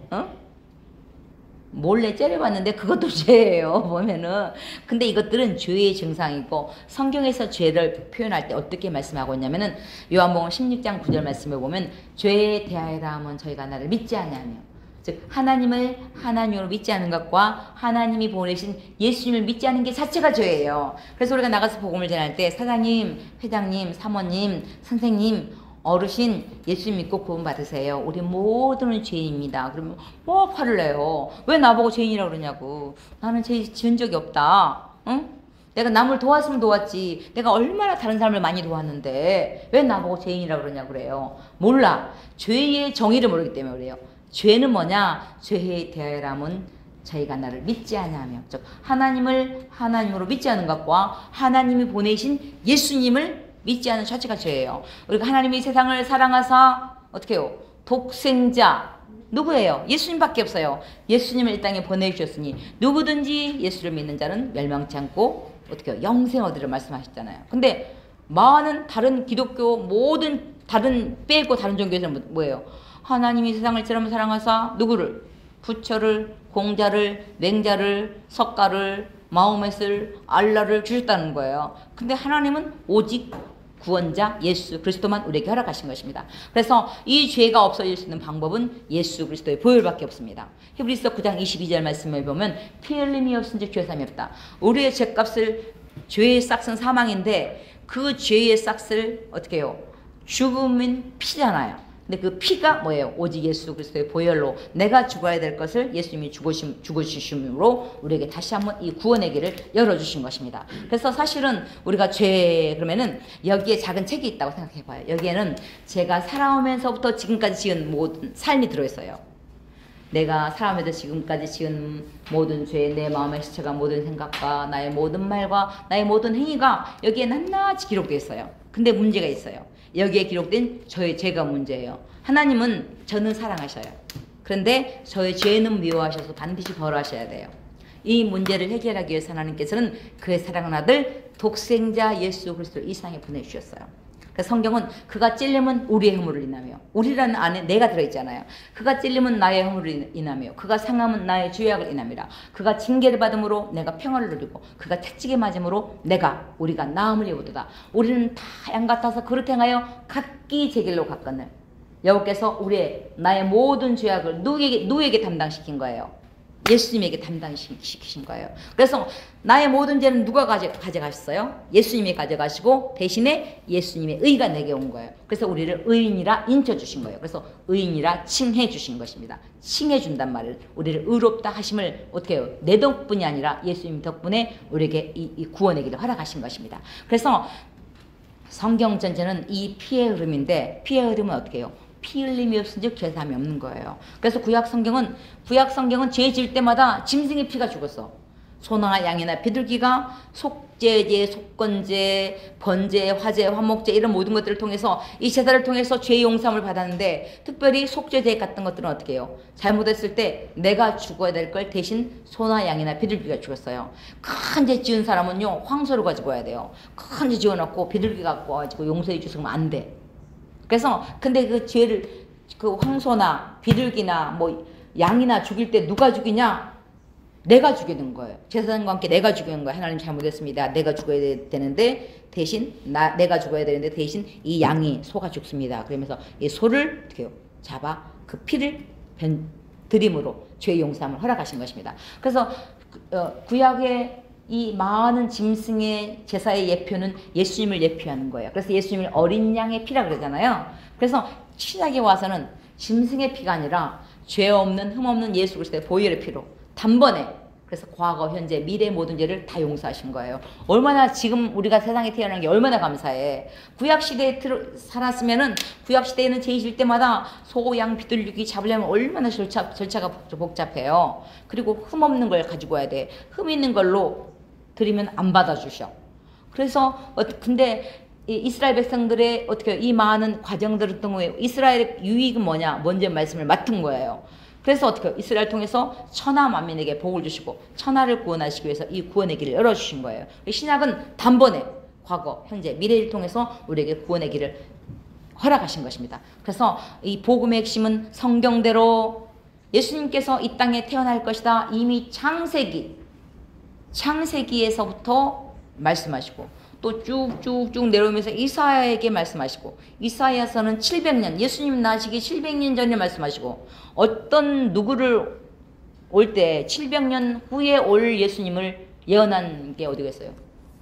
몰래 째려봤는데 그것도 죄예요. 보면은. 근데 이것들은 죄의 증상이고, 성경에서 죄를 표현할 때 어떻게 말씀하고 있냐면은 요한복음 16장 9절 말씀에 보면 죄에 대하여라 하면 저희가 나를 믿지 않냐며, 즉 하나님을 하나님으로 믿지 않는 것과 하나님이 보내신 예수님을 믿지 않는 게 자체가 죄예요. 그래서 우리가 나가서 복음을 전할 때 사장님, 회장님, 사모님, 선생님, 어르신 예수님 믿고 구원 받으세요. 우리 모두는 죄인입니다. 그러면 화를 내요. 왜 나보고 죄인이라고 그러냐고. 나는 죄 지은 적이 없다. 응? 내가 남을 도왔으면 도왔지. 내가 얼마나 다른 사람을 많이 도왔는데 왜 나보고 죄인이라고 그러냐고 그래요. 몰라. 죄의 정의를 모르기 때문에 그래요. 죄는 뭐냐? 죄에 대하여라면 저희가 나를 믿지 않냐며, 즉 하나님을 하나님으로 믿지 않는 것과 하나님이 보내신 예수님을 믿지 않는 자체가 죄예요. 우리가 하나님이 세상을 사랑하사 어떻게 해요? 독생자 누구예요? 예수님밖에 없어요. 예수님을 이 땅에 보내주셨으니 누구든지 예수를 믿는 자는 멸망치 않고 어떻게 해요? 영생 얻으리라 말씀하셨잖아요. 근데 많은 다른 기독교 모든 다른 빼고 다른 종교에서는 뭐예요? 하나님이 세상을 이처럼 사랑하사 누구를? 부처를, 공자를, 맹자를, 석가를, 마호멧을, 알라를 주셨다는 거예요. 근데 하나님은 오직 구원자 예수 그리스도만 우리에게 허락하신 것입니다. 그래서 이 죄가 없어질 수 있는 방법은 예수 그리스도의 보혈밖에 없습니다. 히브리서 9장 22절 말씀을 보면 피 흘림이 없은즉 죄삼이 없다. 우리의 죄값을, 죄의 싹은 사망인데 그 죄의 싹을 어떻게 해요? 죽음은 피잖아요. 근데 그 피가 뭐예요? 오직 예수 그리스도의 보혈로 내가 죽어야 될 것을 예수님이 죽으심으로 우리에게 다시 한번 이 구원의 길을 열어주신 것입니다. 그래서 사실은 우리가 죄 그러면은 여기에 작은 책이 있다고 생각해봐요. 여기에는 제가 살아오면서부터 지금까지 지은 모든 삶이 들어있어요. 내가 살아오면서 지금까지 지은 모든 죄, 내 마음의 시체가 모든 생각과 나의 모든 말과 나의 모든 행위가 여기에 낱낱이 기록되어 있어요. 근데 문제가 있어요. 여기에 기록된 저의 죄가 문제예요. 하나님은 저는 사랑하셔요. 그런데 저의 죄는 미워하셔서 반드시 벌하셔야 돼요. 이 문제를 해결하기 위해서 하나님께서는 그의 사랑하는 아들 독생자 예수 그리스도를 이 세상에 보내주셨어요. 그래서 성경은 그가 찔림은 우리의 허물을 인하며, 우리라는 안에 내가 들어있잖아요. 그가 찔림은 나의 허물을 인하며 그가 상함은 나의 죄악을 인함이라. 그가 징계를 받음으로 내가 평화를 누리고 그가 채찍에 맞음으로 우리가 나음을 입었도다. 우리는 다 양 같아서 그릇 행하여 각기 제 길로 갔거늘 여호와께서 나의 모든 죄악을 누구에게 담당시킨 거예요? 예수님에게 담당시키신 거예요. 그래서 나의 모든 죄는 누가 가져가셨어요? 예수님이 가져가시고 대신에 예수님의 의가 내게 온 거예요. 그래서 우리를 의인이라 인쳐주신 거예요. 그래서 의인이라 칭해 주신 것입니다. 칭해 준단 말을, 우리를 의롭다 하심을 어떻게 해요? 내 덕분이 아니라 예수님 덕분에 우리에게 이 구원의 길을 허락하신 것입니다. 그래서 성경 전체는 이 피의 흐름인데, 피의 흐름은 어떻게 해요? 피 흘림이 없은즉 죄사함이 없는 거예요. 그래서 구약 성경은 죄 지을 때마다 짐승의 피가 죽었어. 소나 양이나 비둘기가 속죄제, 속건제, 번제, 화제, 화목제 이런 모든 것들을 통해서 이 제사를 통해서 죄 용서함을 받았는데, 특별히 속죄제 같은 것들은 어떻게 해요? 잘못했을 때 내가 죽어야 될 걸 대신 소나 양이나 비둘기가 죽었어요. 큰 죄 지은 사람은요, 황소를 가지고 와야 돼요. 큰 죄 지어놓고 비둘기 갖고 와가지고 용서해 주시면 안 돼. 그래서 근데 그 죄를 그 황소나 비둘기나 뭐 양이나 죽일 때 누가 죽이냐? 내가 죽이는 거예요. 제사장과 함께 내가 죽이는 거예요. 하나님 잘못했습니다. 내가 죽어야 되는데 대신 내가 죽어야 되는데 대신 이 양이 소가 죽습니다. 그러면서 이 소를 어떻게 해요? 잡아 그 피를 드림으로 죄 용서함을 허락하신 것입니다. 그래서 구약의 이 많은 짐승의 제사의 예표는 예수님을 예표하는 거예요. 그래서 예수님을 어린 양의 피라 그러잖아요. 그래서 신약에 와서는 짐승의 피가 아니라 죄 없는 흠 없는 예수 그리스도의 보혈의 피로 단번에, 그래서 과거, 현재, 미래 모든 죄를 다 용서하신 거예요. 얼마나 지금 우리가 세상에 태어난 게 얼마나 감사해. 구약시대에 살았으면은, 구약시대에는 죄 지을 때마다 소, 양, 비둘기 잡으려면 얼마나 절차가 복잡해요. 그리고 흠 없는 걸 가지고 와야 돼. 흠 있는 걸로 드리면 안 받아주셔. 그래서 근데 이스라엘 백성들의 어떻게 이 많은 과정들을 통해 이스라엘의 유익은 뭐냐? 먼저 말씀을 맡은 거예요. 그래서 어떻게 이스라엘 통해서 천하 만민에게 복을 주시고 천하를 구원하시기 위해서 이 구원의 길을 열어주신 거예요. 신약은 단번에 과거, 현재, 미래를 통해서 우리에게 구원의 길을 허락하신 것입니다. 그래서 이 복음의 핵심은 성경대로 예수님께서 이 땅에 태어날 것이다. 이미 창세기에서부터 말씀하시고 또 쭉쭉쭉 내려오면서 이사야에게 말씀하시고, 이사야서는 700년, 예수님 나시기 700년 전에 말씀하시고, 어떤 누구를 올 때 700년 후에 올 예수님을 예언한 게 어디겠어요?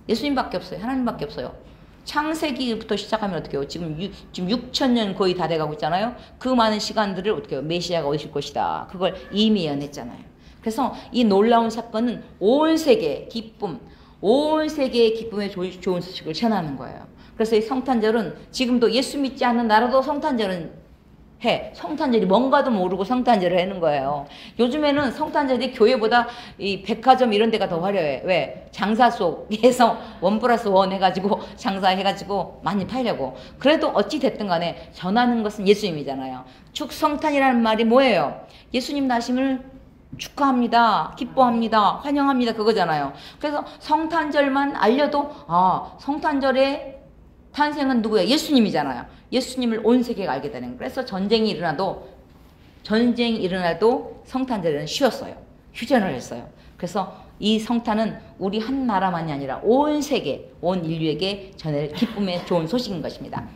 예수님밖에 없어요. 하나님밖에 없어요. 창세기부터 시작하면 어떻게 해요? 지금 6,000년 거의 다 돼가고 있잖아요. 그 많은 시간들을 어떻게 해요? 메시아가 오실 것이다. 그걸 이미 예언했잖아요. 그래서 이 놀라운 사건은 온 세계의 기쁨, 온 세계의 기쁨의 좋은 소식을 전하는 거예요. 그래서 이 성탄절은 지금도 예수 믿지 않는 나라도 성탄절은 해. 성탄절이 뭔가도 모르고 성탄절을 하는 거예요. 요즘에는 성탄절이 교회보다 이 백화점 이런 데가 더 화려해. 왜? 장사 속에서 1+1 해가지고 장사해가지고 많이 팔려고. 그래도 어찌 됐든 간에 전하는 것은 예수님이잖아요. 축성탄이라는 말이 뭐예요? 예수님 나심을 축하합니다. 기뻐합니다. 환영합니다. 그거잖아요. 그래서 성탄절만 알려도 성탄절의 탄생은 누구예요? 예수님이잖아요. 예수님을 온 세계가 알게 되는 거예요. 그래서 전쟁이 일어나도 성탄절에는 쉬었어요. 휴전을 했어요. 그래서 이 성탄은 우리 한 나라만이 아니라 온 세계, 온 인류에게 전할 기쁨의 좋은 소식인 것입니다.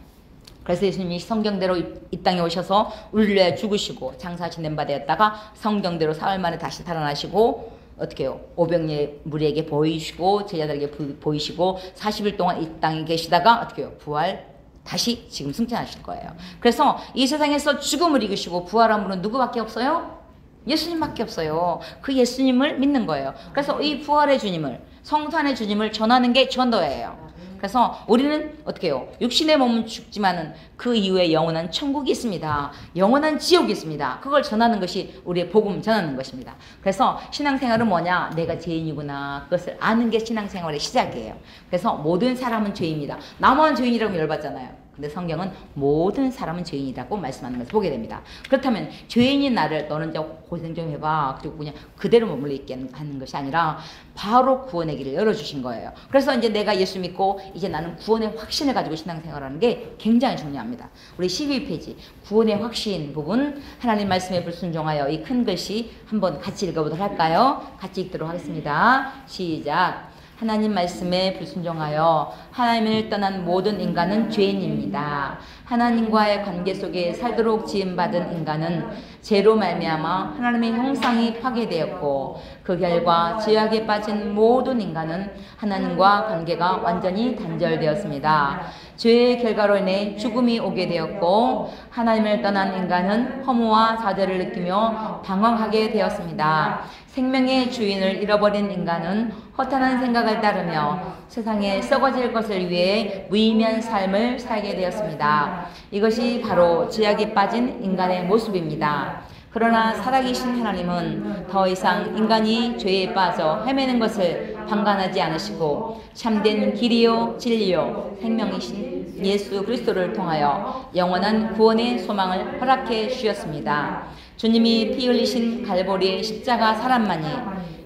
그래서 예수님이 성경대로 이 땅에 오셔서 우리를 위해 죽으시고 장사하신 바 되었다가 성경대로 사흘 만에 다시 살아나시고 어떻게 해요? 500의 무리에게 보이시고 제자들에게 보이시고 40일 동안 이 땅에 계시다가 어떻게 해요? 부활 다시 지금 승천하실 거예요. 그래서 이 세상에서 죽음을 이기시고 부활한 분은 누구밖에 없어요? 예수님밖에 없어요. 그 예수님을 믿는 거예요. 그래서 이 부활의 주님을, 성탄의 주님을 전하는 게 전도예요. 그래서 우리는 어떻게 해요? 육신의 몸은 죽지만은 그 이후에 영원한 천국이 있습니다. 영원한 지옥이 있습니다. 그걸 전하는 것이 우리의 복음 전하는 것입니다. 그래서 신앙생활은 뭐냐? 내가 죄인이구나. 그것을 아는 게 신앙생활의 시작이에요. 그래서 모든 사람은 죄입니다. 나만 죄인이라고 열받잖아요. 근데 성경은 모든 사람은 죄인이라고 말씀하는 것을 보게 됩니다. 그렇다면 죄인인 나를 너는 이제 고생 좀 해봐. 그리고 그냥 그대로 머물러 있게 하는 것이 아니라 바로 구원의 길을 열어주신 거예요. 그래서 이제 내가 예수 믿고 이제 나는 구원의 확신을 가지고 신앙생활하는 게 굉장히 중요합니다. 우리 12페이지 구원의 확신 부분 하나님 말씀에 불순종하여 이 큰 글씨 한번 같이 읽어보도록 할까요? 같이 읽도록 하겠습니다. 시작. 하나님 말씀에 불순종하여 하나님을 떠난 모든 인간은 죄인입니다. 하나님과의 관계 속에 살도록 지음받은 인간은 죄로 말미암아 하나님의 형상이 파괴되었고 그 결과 죄악에 빠진 모든 인간은 하나님과 관계가 완전히 단절되었습니다. 죄의 결과로 인해 죽음이 오게 되었고 하나님을 떠난 인간은 허무와 좌절을 느끼며 방황하게 되었습니다. 생명의 주인을 잃어버린 인간은 허탄한 생각을 따르며 세상에 썩어질 것을 위해 무의미한 삶을 살게 되었습니다. 이것이 바로 죄악에 빠진 인간의 모습입니다. 그러나 살아계신 하나님은 더 이상 인간이 죄에 빠져 헤매는 것을 방관하지 않으시고 참된 길이요 진리요 생명이신 예수 그리스도를 통하여 영원한 구원의 소망을 허락해 주셨습니다. 주님이 피 흘리신 갈보리의 십자가 사랑만이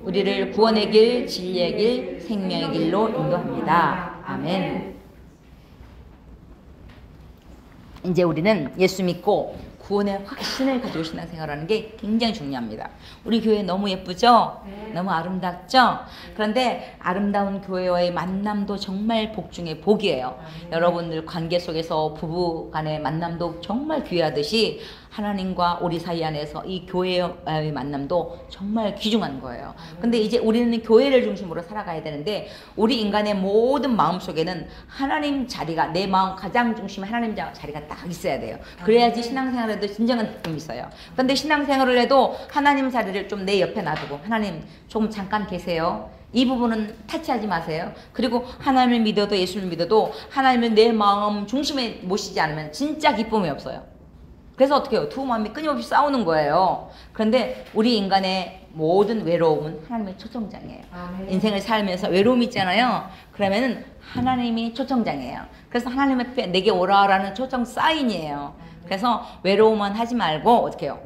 우리를 구원의 길, 진리의 길, 생명의 길로 인도합니다. 아멘. 이제 우리는 예수 믿고 구원의 확신을 가지고 신앙생활하는 게 굉장히 중요합니다. 우리 교회 너무 예쁘죠? 너무 아름답죠? 그런데 아름다운 교회와의 만남도 정말 복 중에 복이에요. 여러분들 관계 속에서 부부 간의 만남도 정말 귀하듯이 하나님과 우리 사이 안에서 이 교회의 만남도 정말 귀중한 거예요. 근데 이제 우리는 교회를 중심으로 살아가야 되는데 우리 인간의 모든 마음 속에는 하나님 자리가 내 마음 가장 중심에 하나님 자리가 딱 있어야 돼요. 그래야지 신앙생활에도 진정한 느낌이 있어요. 근데 신앙생활을 해도 하나님 자리를 좀 내 옆에 놔두고 하나님 조금 잠깐 계세요. 이 부분은 타치하지 마세요. 그리고 하나님을 믿어도 예수를 믿어도 하나님을 내 마음 중심에 모시지 않으면 진짜 기쁨이 없어요. 그래서 어떻게 해요? 두 마음이 끊임없이 싸우는 거예요. 그런데 우리 인간의 모든 외로움은 하나님의 초청장이에요. 인생을 살면서 외로움이 있잖아요. 그러면은 하나님이 초청장이에요. 그래서 하나님 앞에 내게 오라라는 초청 사인이에요. 그래서 외로움만 하지 말고 어떻게 해요?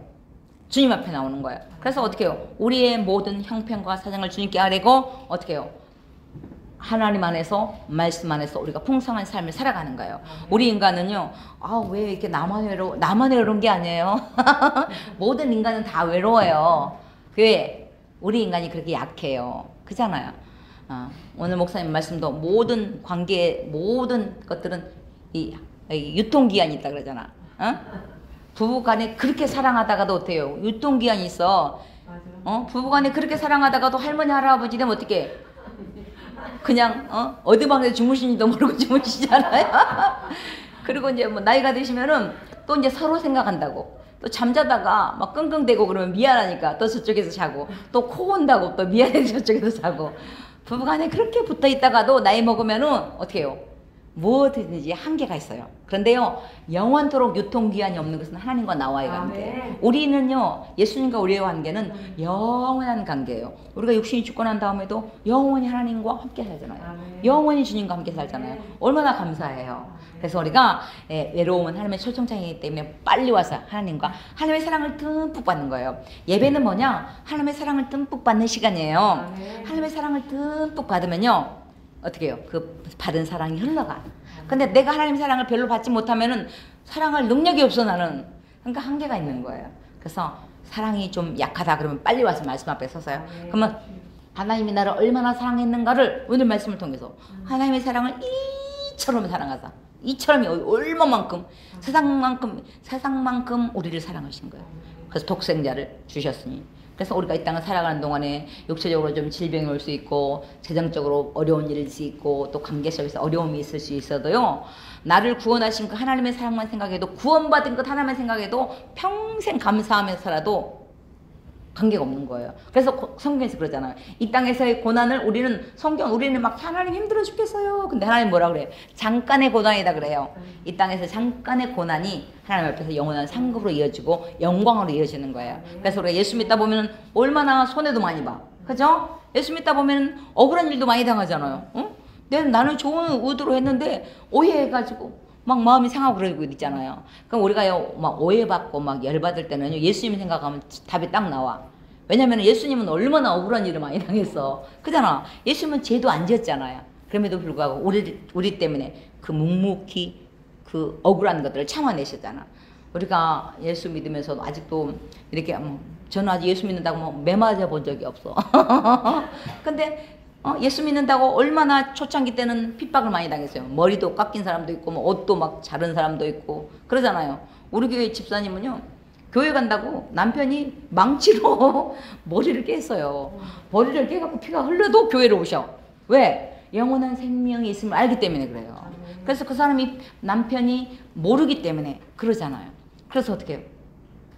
주님 앞에 나오는 거예요. 그래서 어떻게 해요? 우리의 모든 형편과 사정을 주님께 아뢰고 어떻게 해요? 하나님 안에서 말씀 안에서 우리가 풍성한 삶을 살아가는 거예요. 우리 인간은요, 왜 이렇게 나만 외로운 게 아니에요. 모든 인간은 다 외로워요. 왜? 우리 인간이 그렇게 약해요. 그잖아요. 오늘 목사님 말씀도 모든 관계, 모든 것들은 이 유통기한이 있다 그러잖아. 부부간에 그렇게 사랑하다가도 어때요? 유통기한이 있어. 부부간에 그렇게 사랑하다가도 할머니 할아버지 되면 어떻게? 그냥 어디 방에서 주무시는지도 모르고 주무시잖아요. 그리고 이제 뭐 나이가 드시면은 또 이제 서로 생각한다고 또 잠자다가 막 끙끙대고 그러면 미안하니까 또 저쪽에서 자고 또 코 온다고 또 미안해서 저쪽에서 자고 부부간에 그렇게 붙어 있다가도 나이 먹으면은 어떻게 해요? 무엇이든지 한계가 있어요. 그런데요, 영원토록 유통기한이 없는 것은 하나님과 나와의 관계. 우리는요, 예수님과 우리의 관계는 영원한 관계예요. 우리가 육신이 죽고 난 다음에도 영원히 하나님과 함께 살잖아요. 영원히 주님과 함께 살잖아요. 얼마나 감사해요. 그래서 우리가 외로움은 하나님의 초청장이기 때문에 빨리 와서 하나님과 하나님의 사랑을 듬뿍 받는 거예요. 예배는 뭐냐? 하나님의 사랑을 듬뿍 받는 시간이에요. 하나님의 사랑을 듬뿍 받으면요, 어떻게 해요? 그 받은 사랑이 흘러가. 근데 내가 하나님 사랑을 별로 받지 못하면은 사랑할 능력이 없어 나는. 그러니까 한계가 있는 거예요. 그래서 사랑이 좀 약하다 그러면 빨리 와서 말씀 앞에 서서요. 그러면 하나님이 나를 얼마나 사랑했는가를 오늘 말씀을 통해서 하나님의 사랑을 이처럼 사랑하사. 이처럼이 얼마만큼 세상만큼 우리를 사랑하신 거예요. 그래서 독생자를 주셨으니. 그래서 우리가 이 땅을 살아가는 동안에 육체적으로 좀 질병이 올 수 있고 재정적으로 어려운 일이 있을 수 있고 또 관계 속에서 어려움이 있을 수 있어도요, 나를 구원하신 그 하나님의 사랑만 생각해도, 구원받은 것 하나만 생각해도 평생 감사하면서 살아도 관계가 없는 거예요. 그래서 성경에서 그러잖아요. 이 땅에서의 고난을 우리는 막 하나님 힘들어 죽겠어요. 근데 하나님 뭐라 그래요? 잠깐의 고난이다 그래요. 이 땅에서 잠깐의 고난이 하나님 앞에서 영원한 상급으로 이어지고 영광으로 이어지는 거예요. 그래서 우리가 예수 믿다 보면 얼마나 손해도 많이 봐. 그죠? 예수 믿다 보면 억울한 일도 많이 당하잖아요. 나는 좋은 의도로 했는데 오해해가지고 막 마음이 상하고 그러고 있잖아요. 그럼 우리가요, 막 오해받고 막 열받을 때는요, 예수님 생각하면 답이 딱 나와. 왜냐면 예수님은 얼마나 억울한 일을 많이 당했어. 그잖아. 예수님은 죄도 안 지었잖아요. 그럼에도 불구하고 우리 때문에 그 묵묵히 그 억울한 것들을 참아내셨잖아. 우리가 예수 믿으면서도 아직도 이렇게 저는 아직 예수 믿는다고 뭐 매 맞아 본 적이 없어. 근데 예수 믿는다고 얼마나 초창기 때는 핍박을 많이 당했어요. 머리도 깎인 사람도 있고 뭐 옷도 막 자른 사람도 있고 그러잖아요. 우리 교회 집사님은요, 교회 간다고 남편이 망치로 머리를 깼어요. 머리를 깨갖고 피가 흘러도 교회를 오셔. 왜? 영원한 생명이 있음을 알기 때문에 그래요. 그래서 그 사람이 남편이 모르기 때문에 그러잖아요. 그래서 어떻게 해요?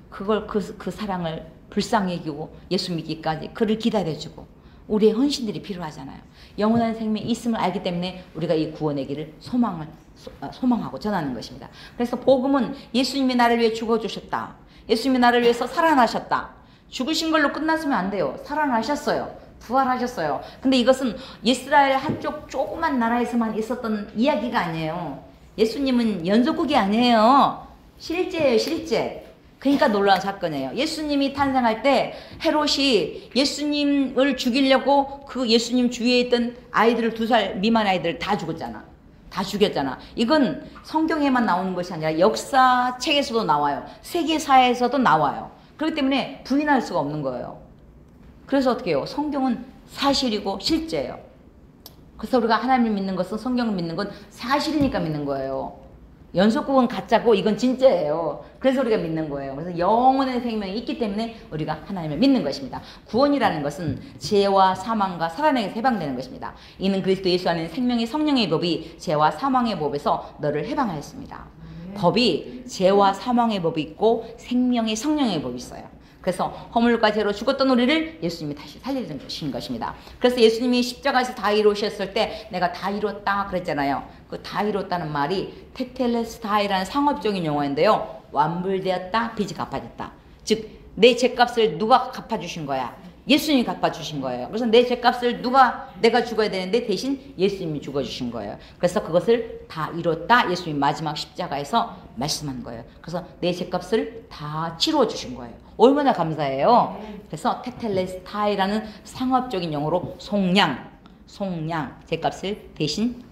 그걸 그 사랑을 불쌍히 여기고 예수 믿기까지 그를 기다려주고 우리의 헌신들이 필요하잖아요. 영원한 생명이 있음을 알기 때문에 우리가 이 구원의 길을 소망하고 전하는 것입니다. 그래서 복음은 예수님이 나를 위해 죽어주셨다. 예수님이 나를 위해서 살아나셨다. 죽으신 걸로 끝났으면 안 돼요. 살아나셨어요. 부활하셨어요. 근데 이것은 이스라엘 한쪽 조그만 나라에서만 있었던 이야기가 아니에요. 예수님은 연속극이 아니에요. 실제예요, 실제. 그러니까 놀라운 사건이에요. 예수님이 탄생할 때 헤롯이 예수님을 죽이려고 그 예수님 주위에 있던 아이들을 2살 미만 아이들을 다 죽었잖아. 다 죽였잖아. 이건 성경에만 나오는 것이 아니라 역사책에서도 나와요. 세계사에서도 나와요. 그렇기 때문에 부인할 수가 없는 거예요. 그래서 어떻게 해요? 성경은 사실이고 실제예요. 그래서 우리가 하나님을 믿는 것은, 성경을 믿는 건 사실이니까 믿는 거예요. 연속극은 가짜고 이건 진짜예요. 그래서 우리가 믿는 거예요. 그래서 영원의 생명이 있기 때문에 우리가 하나님을 믿는 것입니다. 구원이라는 것은 죄와 사망과 살아내게 해방되는 것입니다. 이는 그리스도 예수 안에 생명의 성령의 법이 죄와 사망의 법에서 너를 해방하였습니다. 법이 죄와 사망의 법이 있고 생명의 성령의 법이 있어요. 그래서 허물과 죄로 죽었던 우리를 예수님이 다시 살리신 것입니다. 그래서 예수님이 십자가에서 다 이루셨을 때 내가 다 이뤘다 그랬잖아요. 그 다 이뤘다는 말이 테텔레스타이라는 상업적인 용어인데요. 완불되었다, 빚이 갚아졌다. 즉 내 죄값을 누가 갚아주신 거야? 예수님이 갚아주신 거예요. 그래서 내 죄값을 내가 죽어야 되는데 대신 예수님이 죽어주신 거예요. 그래서 그것을 다 이뤘다, 예수님이 마지막 십자가에서 말씀한 거예요. 그래서 내 죄값을 다 치러주신 거예요. 얼마나 감사해요. 그래서 테텔레스타이라는 상업적인 용어로 송량, 죄값을 대신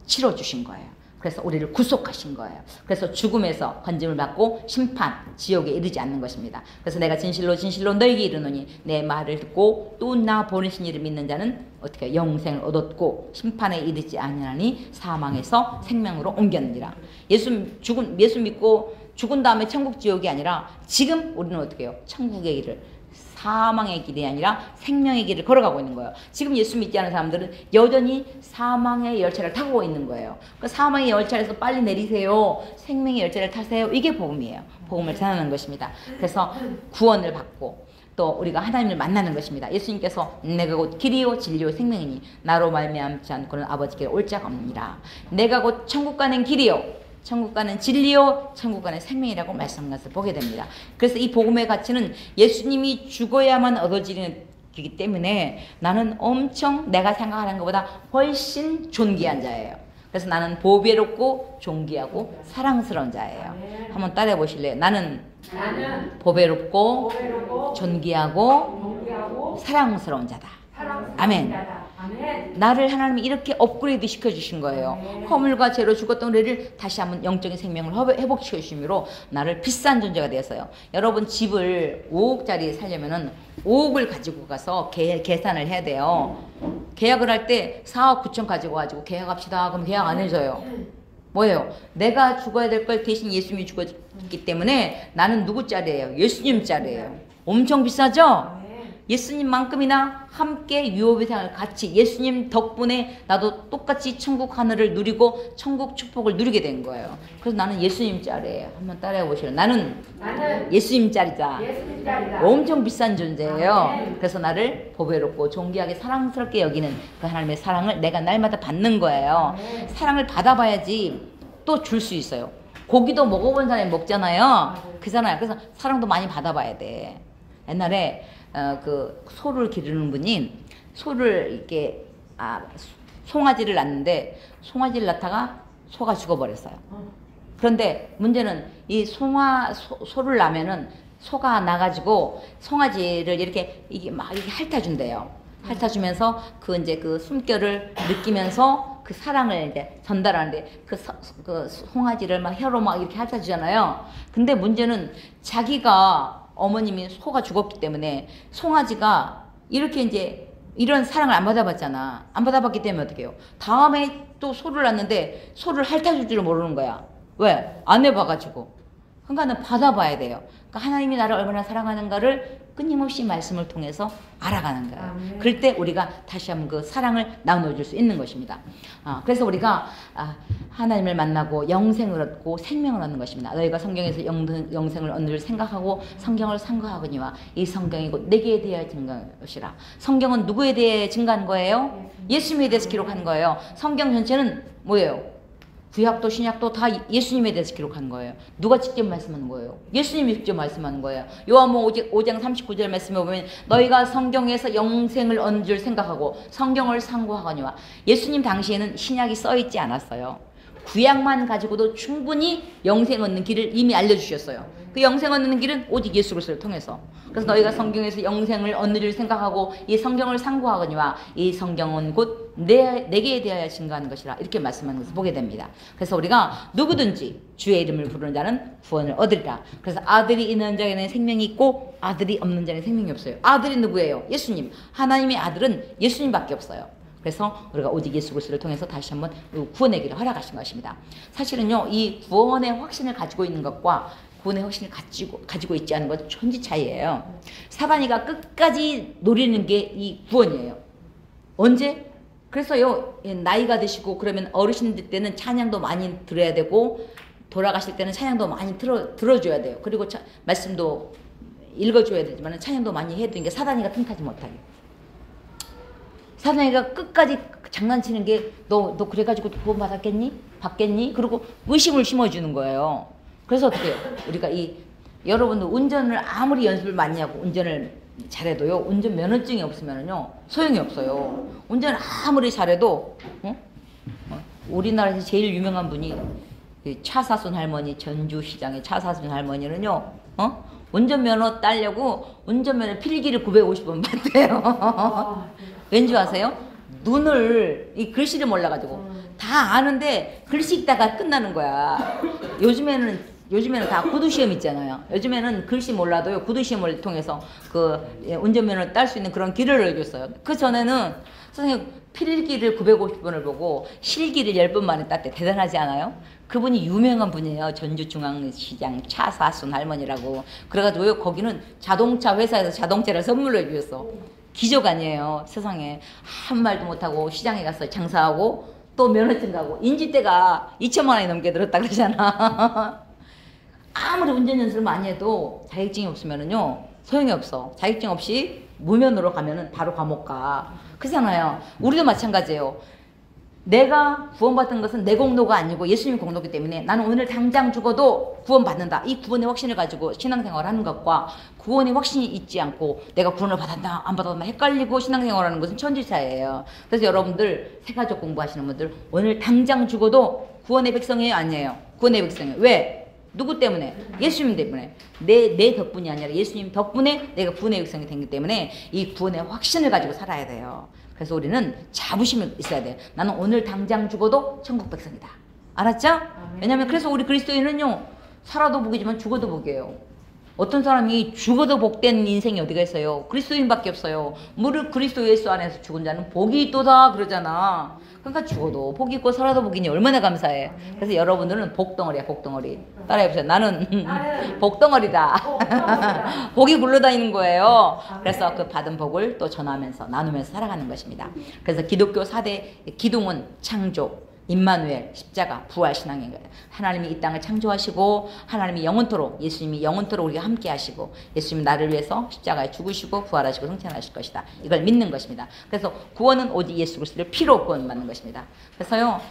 치러주신 거예요. 그래서 우리를 구속하신 거예요. 그래서 죽음에서 건짐을 받고 심판, 지옥에 이르지 않는 것입니다. 그래서 내가 진실로 너희에게 이르노니 내 말을 듣고 또 나 보내신 이를 믿는 자는 어떻게 영생을 얻었고 심판에 이르지 아니하니 사망에서 생명으로 옮겼느니라. 예수 믿고 죽은 다음에 천국 지옥이 아니라 지금 우리는 어떻게 해요? 천국의 길을, 사망의 길이 아니라 생명의 길을 걸어가고 있는 거예요. 지금 예수 믿지 않은 사람들은 여전히 사망의 열차를 타고 있는 거예요. 그 사망의 열차에서 빨리 내리세요. 생명의 열차를 타세요. 이게 복음이에요. 복음을 전하는 것입니다. 그래서 구원을 받고 또 우리가 하나님을 만나는 것입니다. 예수님께서 내가 곧 길이요 진리요 생명이니 나로 말미암지 않고는 아버지께 올 자가 없느니라. 내가 곧 천국 가는 길이요, 천국 가는 진리요, 천국 가는 생명이라고 말씀한 것을 보게 됩니다. 그래서 이 복음의 가치는 예수님이 죽어야만 얻어지기 때문에 나는 엄청 내가 생각하는 것보다 훨씬 존귀한 자예요. 그래서 나는 보배롭고 존귀하고 사랑스러운 자예요. 한번 따라해 보실래요? 나는 보배롭고 존귀하고 사랑스러운 자다. 아멘. 나를 하나님이 이렇게 업그레이드 시켜주신 거예요. 허물과 죄로 죽었던 우리를 다시 한번 영적인 생명을 회복시켜 주심으로 나를 비싼 존재가 되었어요. 여러분 집을 5억짜리 살려면은 5억을 가지고 가서 계산을 해야 돼요. 계약을 할 때 4억 9천 가지고 계약합시다. 그럼 계약 안 해줘요. 뭐예요? 내가 죽어야 될 걸 대신 예수님이 죽었기 때문에 나는 누구 짤이에요? 예수님 짤이에요. 엄청 비싸죠? 예수님만큼이나 함께 유업의 생활을 같이 예수님 덕분에 나도 똑같이 천국 하늘을 누리고 천국 축복을 누리게 된 거예요. 그래서 나는 예수님 짤이에요. 한번 따라해 보시죠. 나는 예수님 짤이다. 엄청 비싼 존재예요. 그래서 나를 보배롭고 존귀하게 사랑스럽게 여기는 그 하나님의 사랑을 내가 날마다 받는 거예요. 사랑을 받아봐야지 또 줄 수 있어요. 고기도 먹어본 사람이 먹잖아요. 그잖아요. 그래서 사랑도 많이 받아봐야 돼. 옛날에 그 소를 기르는 분이 소를 이렇게 송아지를 낳는데 송아지를 낳다가 소가 죽어버렸어요. 그런데 문제는 이 소를 낳으면은 소가 나가지고 송아지를 이렇게 이게 막 이렇게 핥아준대요. 핥아주면서 그 이제 그 숨결을 느끼면서 그 사랑을 이제 전달하는데 그 송아지를 막 혀로 막 이렇게 핥아주잖아요. 근데 문제는 자기가 어머님이 소가 죽었기 때문에 송아지가 이렇게 이제 이런 사랑을 안 받아봤잖아. 안 받아봤기 때문에 어떻게 해요? 다음에 또 소를 낳는데 소를 핥아줄 줄을 모르는 거야. 왜? 안 해봐가지고. 그러니까는 받아봐야 돼요. 그러니까 하나님이 나를 얼마나 사랑하는가를 끊임없이 말씀을 통해서 알아가는 거예요. 그럴 때 우리가 다시 한번 그 사랑을 나눠줄 수 있는 것입니다. 그래서 우리가 하나님을 만나고 영생을 얻고 생명을 얻는 것입니다. 너희가 성경에서 영생을 얻는 줄 생각하고 성경을 상고하거니와 이 성경이 곧 내게 대하여 증거한 것이라. 성경은 누구에 대해 증거한 거예요? 예수님에 대해서 기록한 거예요. 성경 전체는 뭐예요? 구약도 신약도 다 예수님에 대해서 기록한 거예요. 누가 직접 말씀하는 거예요? 예수님이 직접 말씀하는 거예요. 요한복음 5장 39절 말씀에 보면 너희가 성경에서 영생을 얻는 줄 생각하고 성경을 상고하거니와. 예수님 당시에는 신약이 써있지 않았어요. 구약만 가지고도 충분히 영생 얻는 길을 이미 알려주셨어요. 그 영생 얻는 길은 오직 예수 그리스도를 통해서. 그래서 너희가 성경에서 영생을 얻는 줄 생각하고 이 성경을 상고하거니와 이 성경은 곧 내게 대하여 증거하는 것이라. 이렇게 말씀하는 것을 보게 됩니다. 그래서 우리가 누구든지 주의 이름을 부르는 자는 구원을 얻으리라. 그래서 아들이 있는 자에는 생명이 있고 아들이 없는 자에는 생명이 없어요. 아들이 누구예요? 예수님. 하나님의 아들은 예수님밖에 없어요. 그래서 우리가 오직 예수 그리스도를 통해서 다시 한번 구원의 길을 허락하신 것입니다. 사실은요, 이 구원의 확신을 가지고 있는 것과 구원의 확신을 가지고 있지 않은 것은 천지 차이예요. 사단이가 끝까지 노리는 게 이 구원이에요. 언제? 그래서요, 나이가 드시고 그러면 어르신들 때는 찬양도 많이 들어야 되고 돌아가실 때는 찬양도 많이 들어줘야 돼요. 그리고 말씀도 읽어줘야 되지만 찬양도 많이 해야 되는 게 사단이가 틈타지 못하게. 사단이가 끝까지 장난치는 게 너 그래가지고 구원 받았겠니? 받겠니? 그리고 의심을 심어주는 거예요. 그래서 어떻게 해요? 우리가 여러분들 운전을 아무리 연습을 많이 하고 운전을 잘해도요, 운전 면허증이 없으면요 소용이 없어요. 운전을 아무리 잘해도 우리나라에서 제일 유명한 분이 차사순 할머니, 전주시장의 차사순 할머니는요, 운전면허 따려고 운전면허 필기를 950번 봤대요. 왠지 아세요? 눈을 이 글씨를 몰라가지고 다 아는데 글씨 읽다가 끝나는 거야. 요즘에는 다 구두시험 있잖아요. 요즘에는 글씨 몰라도요, 구두시험을 통해서 운전면허를 딸 수 있는 그런 길을 알려줬어요. 그 전에는 선생님 필기를 950번을 보고 실기를 10번 만에 땄대. 대단하지 않아요? 그분이 유명한 분이에요. 전주중앙시장 차사순 할머니라고. 그래가지고요, 거기는 자동차 회사에서 자동차를 선물로 해주셨어. 기적 아니에요. 세상에 한 말도 못하고 시장에 가서 장사하고 또 면허증 가고 인지대가 2천만 원이 넘게 들었다 그러잖아. 아무리 운전 연습을 많이 해도 자격증이 없으면은요 소용이 없어. 자격증 없이 무면허로 가면은 바로 감옥 가. 그렇잖아요. 우리도 마찬가지예요. 내가 구원받은 것은 내 공로가 아니고 예수님 공로기 때문에 나는 오늘 당장 죽어도 구원받는다. 이 구원의 확신을 가지고 신앙생활을 하는 것과 구원의 확신이 있지 않고 내가 구원을 받았나 안 받았나 헷갈리고 신앙생활하는 것은 천지차이예요. 그래서 여러분들 세가족 공부하시는 분들 오늘 당장 죽어도 구원의 백성이에요? 아니에요? 구원의 백성이에요. 왜? 누구 때문에? 예수님 때문에. 내 덕분이 아니라 예수님 덕분에 내가 구원의 백성이 되기 때문에 이 구원의 확신을 가지고 살아야 돼요. 그래서 우리는 자부심이 있어야 돼요. 나는 오늘 당장 죽어도 천국 백성이다. 알았죠? 왜냐면 그래서 우리 그리스도인은요, 살아도 복이지만 죽어도 복이에요. 어떤 사람이 죽어도 복된 인생이 어디가 있어요? 그리스도인밖에 없어요. 무릇 그리스도 예수 안에서 죽은 자는 복이 있도다 그러잖아. 그러니까 죽어도 복이 있고 살아도 복이니 얼마나 감사해. 그래서 여러분들은 복덩어리야, 복덩어리. 따라해보세요. 나는 복덩어리다. 복이 굴러다니는 거예요. 그래서 그 받은 복을 또 전하면서 나누면서 살아가는 것입니다. 그래서 기독교 4대 기둥은 창조, 임마누엘, 십자가, 부활 신앙인 거예요. 하나님이 이 땅을 창조하시고 하나님이 영원토록, 예수님이 영원토록 우리가 함께 하시고 예수님이 나를 위해서 십자가에 죽으시고 부활하시고 승천하실 것이다. 이걸 믿는 것입니다. 그래서 구원은 오직 예수 그리스도를 피로 구원받는 것입니다. 그래서요,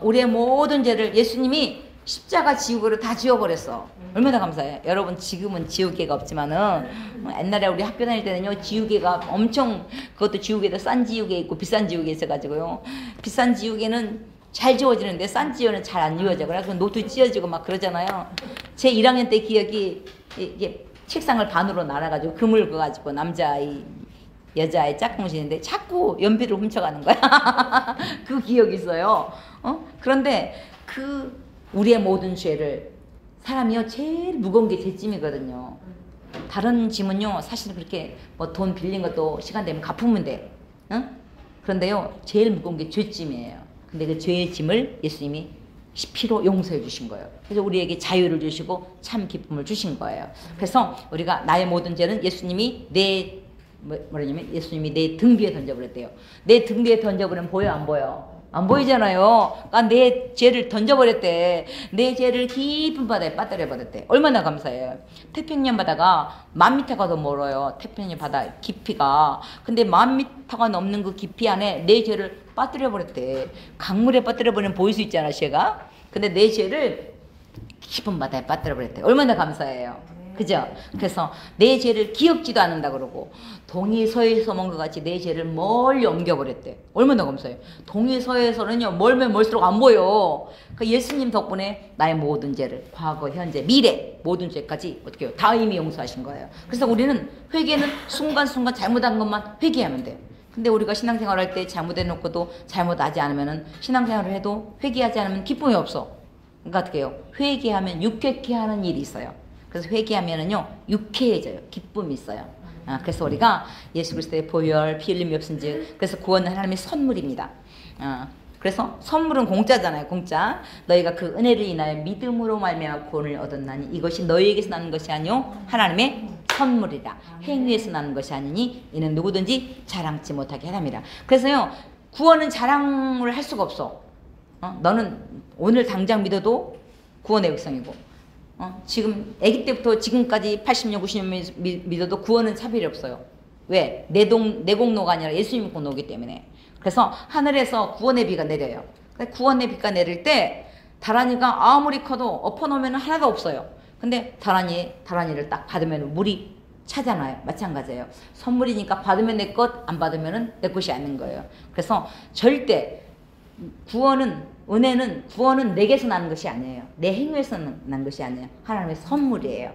우리의 모든 죄를 예수님이 십자가 지옥으로 다 지워버렸어. 얼마나 감사해. 여러분 지금은 지우개가 없지만은 옛날에 우리 학교 다닐 때는요, 지우개가 엄청, 그것도 지우개도 싼 지우개 있고 비싼 지우개 있어가지고요, 비싼 지우개는 잘 지워지는데 싼 지어는 잘 안 지워져. 그래서 노트 찢어지고 막 그러잖아요. 제 1학년 때 기억이 이게 책상을 반으로 날아가지고 그물 그어가지고 남자아이 여자아이 짝꿍신인데 자꾸 연필을 훔쳐가는 거야. 그 기억이 있어요. 그런데 그 우리의 모든 죄를 사람이요 제일 무거운 게 죄짐이거든요. 다른 짐은요 사실 그렇게 뭐 돈 빌린 것도 시간 되면 갚으면 돼. 그런데요 제일 무거운 게 죄짐이에요. 근데 그 죄의 짐을 예수님이 피로 용서해 주신 거예요. 그래서 우리에게 자유를 주시고 참 기쁨을 주신 거예요. 그래서 우리가 나의 모든 죄는 예수님이 뭐냐면 예수님이 내 등 뒤에 던져버렸대요. 내 등 뒤에 던져버리면 보여 안 보여? 안 보이잖아요. 그러니까 내 죄를 던져버렸대. 내 죄를 깊은 바다에 빠뜨려버렸대. 얼마나 감사해요. 태평양 바다가 10,000m가 더 멀어요. 태평양 바다 깊이가. 근데 10,000m가 넘는 그 깊이 안에 내 죄를 빠뜨려버렸대. 강물에 빠뜨려버리면 보일 수 있잖아, 죄가. 근데 내 죄를 깊은 바다에 빠뜨려버렸대. 얼마나 감사해요. 그죠? 그래서 내 죄를 기억지도 않는다 그러고 동이 서에서 먼 것 같이 내 죄를 멀리 옮겨버렸대. 얼마나 감사해요. 동이 서에서는요 멀면 멀수록 안 보여. 그 예수님 덕분에 나의 모든 죄를 과거, 현재, 미래 모든 죄까지 어떻게 해요? 다 이미 용서하신 거예요. 그래서 우리는 회개는 순간순간 잘못한 것만 회개하면 돼요. 근데 우리가 신앙생활 할 때 잘못해놓고도 잘못하지 않으면은 신앙생활을 해도 회개하지 않으면 기쁨이 없어. 그러니까 어떻게 해요? 회개하면 유쾌케 하는 일이 있어요. 그래서 회개하면은요 유쾌해져요. 기쁨이 있어요. 그래서 우리가 예수 그리스도의 보혈 피 흘림이 없은즉 그래서 구원은 하나님의 선물입니다. 그래서 선물은 공짜잖아요. 공짜. 너희가 그 은혜를 인하여 믿음으로 말미암아 구원을 얻었나니 이것이 너희에게서 나는 것이 아니요 하나님의 선물이라. 행위에서 나는 것이 아니니 이는 누구든지 자랑치 못하게 하랍니다. 그래서요 구원은 자랑을 할 수가 없어. 너는 오늘 당장 믿어도 구원의 백성이고 지금 아기 때부터 지금까지 80년 90년 믿어도 구원은 차별이 없어요. 왜? 내 공로가 아니라 예수님 공로이기 때문에. 그래서 하늘에서 구원의 비가 내려요. 구원의 비가 내릴 때 다란이가 아무리 커도 엎어놓으면 하나도 없어요. 근데 다란이를 딱 받으면 물이 차잖아요. 마찬가지예요. 선물이니까 받으면 내 것, 안 받으면 내 것이 아닌 거예요. 그래서 절대 구원은 내게서 나는 것이 아니에요. 내 행위에서 난 것이 아니에요. 하나님의 선물이에요.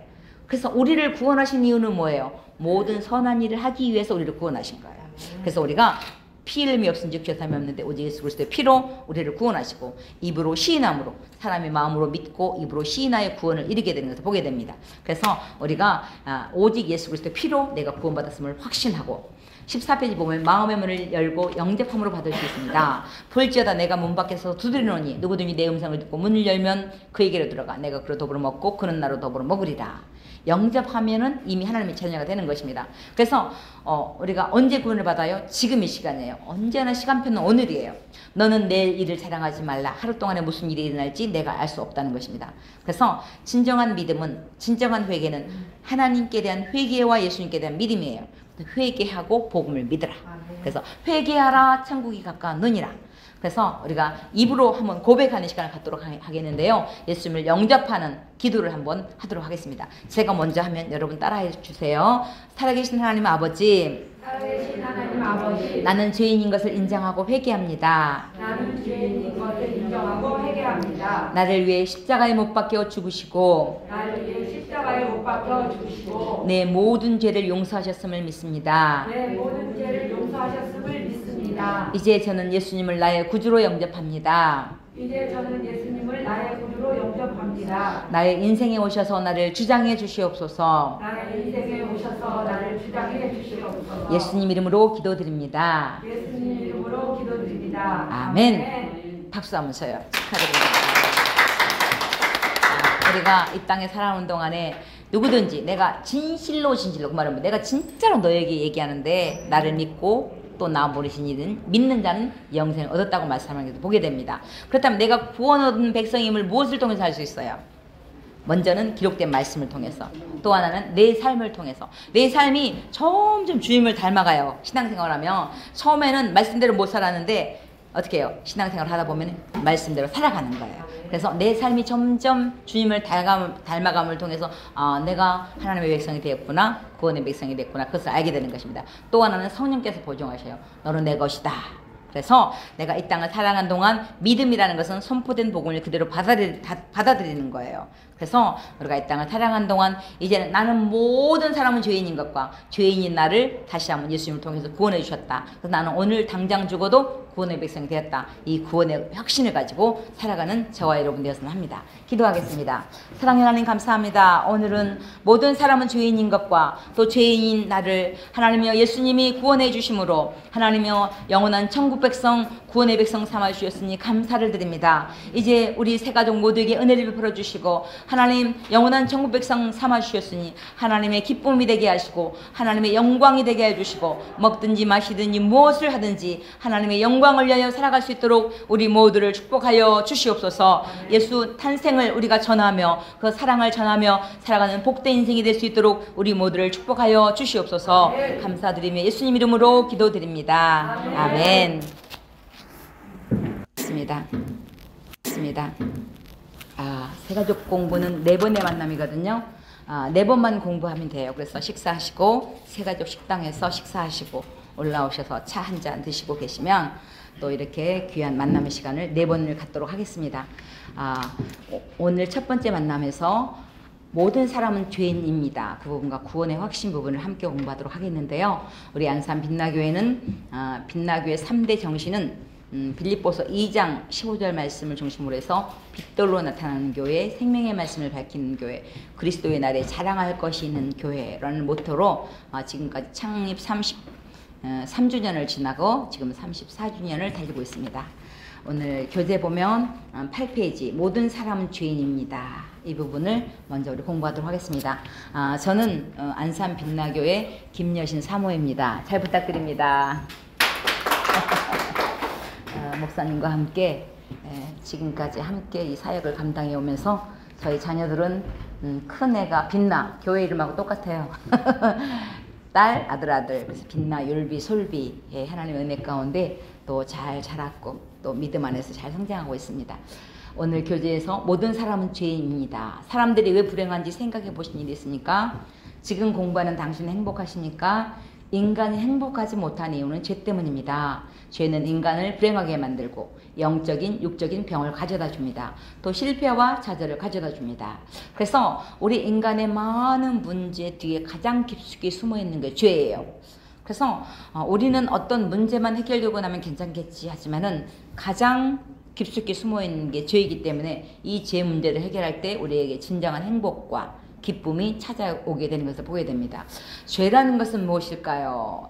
그래서 우리를 구원하신 이유는 뭐예요? 모든 선한 일을 하기 위해서 우리를 구원하신 거예요. 그래서 우리가 피 흘림이 없은즉 죄사함이 없는데 오직 예수 그리스도의 피로 우리를 구원하시고 입으로 시인함으로 사람의 마음으로 믿고 입으로 시인하여 구원을 이루게 되는 것을 보게 됩니다. 그래서 우리가 오직 예수 그리스도의 피로 내가 구원받았음을 확신하고 14페이지 보면 마음의 문을 열고 영접함으로 받을 수 있습니다. 볼지어다 내가 문 밖에서 두드리노니 누구든지 내 음성을 듣고 문을 열면 그에게로 들어가 내가 그로 더불어 먹고 그는 나로 더불어 먹으리라. 영접하면은 이미 하나님의 자녀가 되는 것입니다. 그래서 우리가 언제 구원을 받아요? 지금 이 시간이에요. 언제나 시간표는 오늘이에요. 너는 내일 일을 자랑하지 말라. 하루 동안에 무슨 일이 일어날지 내가 알 수 없다는 것입니다. 그래서 진정한 믿음은 진정한 회개는 하나님께 대한 회개와 예수님께 대한 믿음이에요. 회개하고 복음을 믿으라. 그래서 회개하라 천국이 가까웠느니라. 그래서 우리가 입으로 한번 고백하는 시간을 갖도록 하겠는데요. 예수님을 영접하는 기도를 한번 하도록 하겠습니다. 제가 먼저 하면 여러분 따라해 주세요. 살아계신 하나님 아버지, 나는 죄인인 것을 인정하고 회개합니다. 나를 위해 십자가에 못 박혀 죽으시고 내 모든 죄를 용서하셨음을 믿습니다. 이제 저는 예수님을 나의 구주로 영접합니다. 나의 인생에 오셔서 나를 주장해 주시옵소서. 예수님 이름으로 기도드립니다. 아멘. 박수 한번 쳐요. 축하드립니다. 우리가 이 땅에 살아오는 동안에 누구든지 내가 진실로 그 말은 내가 진짜로 너에게 얘기하는데 나를 믿고 또 나 모르신 이든 믿는 자는 영생을 얻었다고 말씀하는 것을 보게 됩니다. 그렇다면 내가 구원 얻은 백성임을 무엇을 통해서 알 수 있어요? 먼저는 기록된 말씀을 통해서, 또 하나는 내 삶을 통해서. 내 삶이 점점 주님을 닮아가요. 신앙생활하면 처음에는 말씀대로 못 살았는데 어떻게 해요? 신앙생활 하다 보면 말씀대로 살아가는 거예요. 그래서 내 삶이 점점 주님을 닮아감을 통해서 내가 하나님의 백성이 되었구나, 구원의 백성이 됐구나, 그것을 알게 되는 것입니다. 또 하나는 성령께서 보증하셔요. 너는 내 것이다. 그래서 내가 이 땅을 살아가는 동안 믿음이라는 것은 선포된 복음을 그대로 받아들이는 거예요. 그래서 우리가 이 땅을 살아가는 동안 이제는 나는 모든 사람은 죄인인 것과 죄인인 나를 다시 한번 예수님을 통해서 구원해 주셨다. 그래서 나는 오늘 당장 죽어도 구원의 백성이 되었다. 이 구원의 확신을 가지고 살아가는 저와 여러분 되었으면 합니다. 기도하겠습니다. 사랑하는 하나님 감사합니다. 오늘은 모든 사람은 죄인인 것과 또 죄인인 나를 하나님이여 예수님이 구원해 주심으로 하나님이여 영원한 천국 백성 구원의 백성 삼아 주셨으니 감사를 드립니다. 이제 우리 새 가족 모두에게 은혜를 베풀어 주시고 하나님 영원한 천국 백성 삼아 주셨으니 하나님의 기쁨이 되게 하시고 하나님의 영광이 되게 해 주시고 먹든지 마시든지 무엇을 하든지 하나님의 영광을 위하여 살아갈 수 있도록 우리 모두를 축복하여 주시옵소서. 예수 탄생을 우리가 전하며 그 사랑을 전하며 살아가는 복된 인생이 될 수 있도록 우리 모두를 축복하여 주시옵소서. 감사드리며 예수님 이름으로 기도드립니다. 아멘. 있습니다. 새가족 공부는 4번의 만남이거든요. 4번만 공부하면 돼요. 그래서 식사하시고 새가족 식당에서 식사하시고 올라오셔서 차 한 잔 드시고 계시면 또 이렇게 귀한 만남의 시간을 4번을 갖도록 하겠습니다. 오늘 첫 번째 만남에서 모든 사람은 죄인입니다. 그 부분과 구원의 확신 부분을 함께 공부하도록 하겠는데요. 우리 안산 빛나교회는 빛나교회 3대 정신은 빌립보서 2장 15절 말씀을 중심으로 해서 빛돌로 나타나는 교회, 생명의 말씀을 밝히는 교회, 그리스도의 날에 자랑할 것이 있는 교회라는 모토로 지금까지 창립 33주년을 지나고 지금 34주년을 달리고 있습니다. 오늘 교재 보면 8페이지 모든 사람은 죄인입니다. 이 부분을 먼저 우리 공부하도록 하겠습니다. 저는 안산 빛나교회 김여신 사모입니다. 잘 부탁드립니다. 목사님과 함께 지금까지 함께 이 사역을 감당해 오면서 저희 자녀들은 큰애가 빛나, 교회 이름하고 똑같아요. 딸, 아들. 그래서 빛나, 율비, 솔비 하나님의 은혜 가운데 또 잘 자랐고 또 믿음 안에서 잘 성장하고 있습니다. 오늘 교재에서 모든 사람은 죄인입니다. 사람들이 왜 불행한지 생각해 보신 일이 있습니까? 지금 공부하는 당신은 행복하십니까? 인간이 행복하지 못한 이유는 죄 때문입니다. 죄는 인간을 불행하게 만들고 영적인, 육적인 병을 가져다 줍니다. 또 실패와 좌절을 가져다 줍니다. 그래서 우리 인간의 많은 문제 뒤에 가장 깊숙이 숨어 있는 게 죄예요. 그래서 우리는 어떤 문제만 해결되고 나면 괜찮겠지 하지만은 가장 깊숙이 숨어 있는 게 죄이기 때문에 이 죄 문제를 해결할 때 우리에게 진정한 행복과 기쁨이 찾아오게 되는 것을 보게 됩니다. 죄라는 것은 무엇일까요?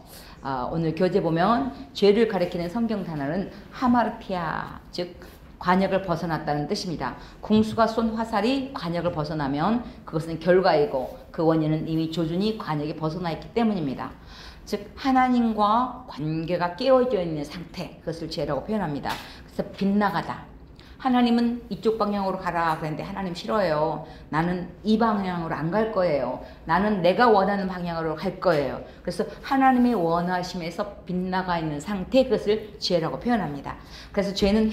오늘 교재 보면 죄를 가리키는 성경 단어는 하마르티아, 즉 관역을 벗어났다는 뜻입니다. 궁수가 쏜 화살이 관역을 벗어나면 그것은 결과이고 그 원인은 이미 조준이 관역에 벗어나 있기 때문입니다. 즉 하나님과 관계가 깨어져 있는 상태, 그것을 죄라고 표현합니다. 그래서 빗나가다. 하나님은 이쪽 방향으로 가라 그랬는데 하나님 싫어요. 나는 이 방향으로 안 갈 거예요. 나는 내가 원하는 방향으로 갈 거예요. 그래서 하나님의 원하심에서 빗나가 있는 상태, 그것을 죄라고 표현합니다. 그래서 죄는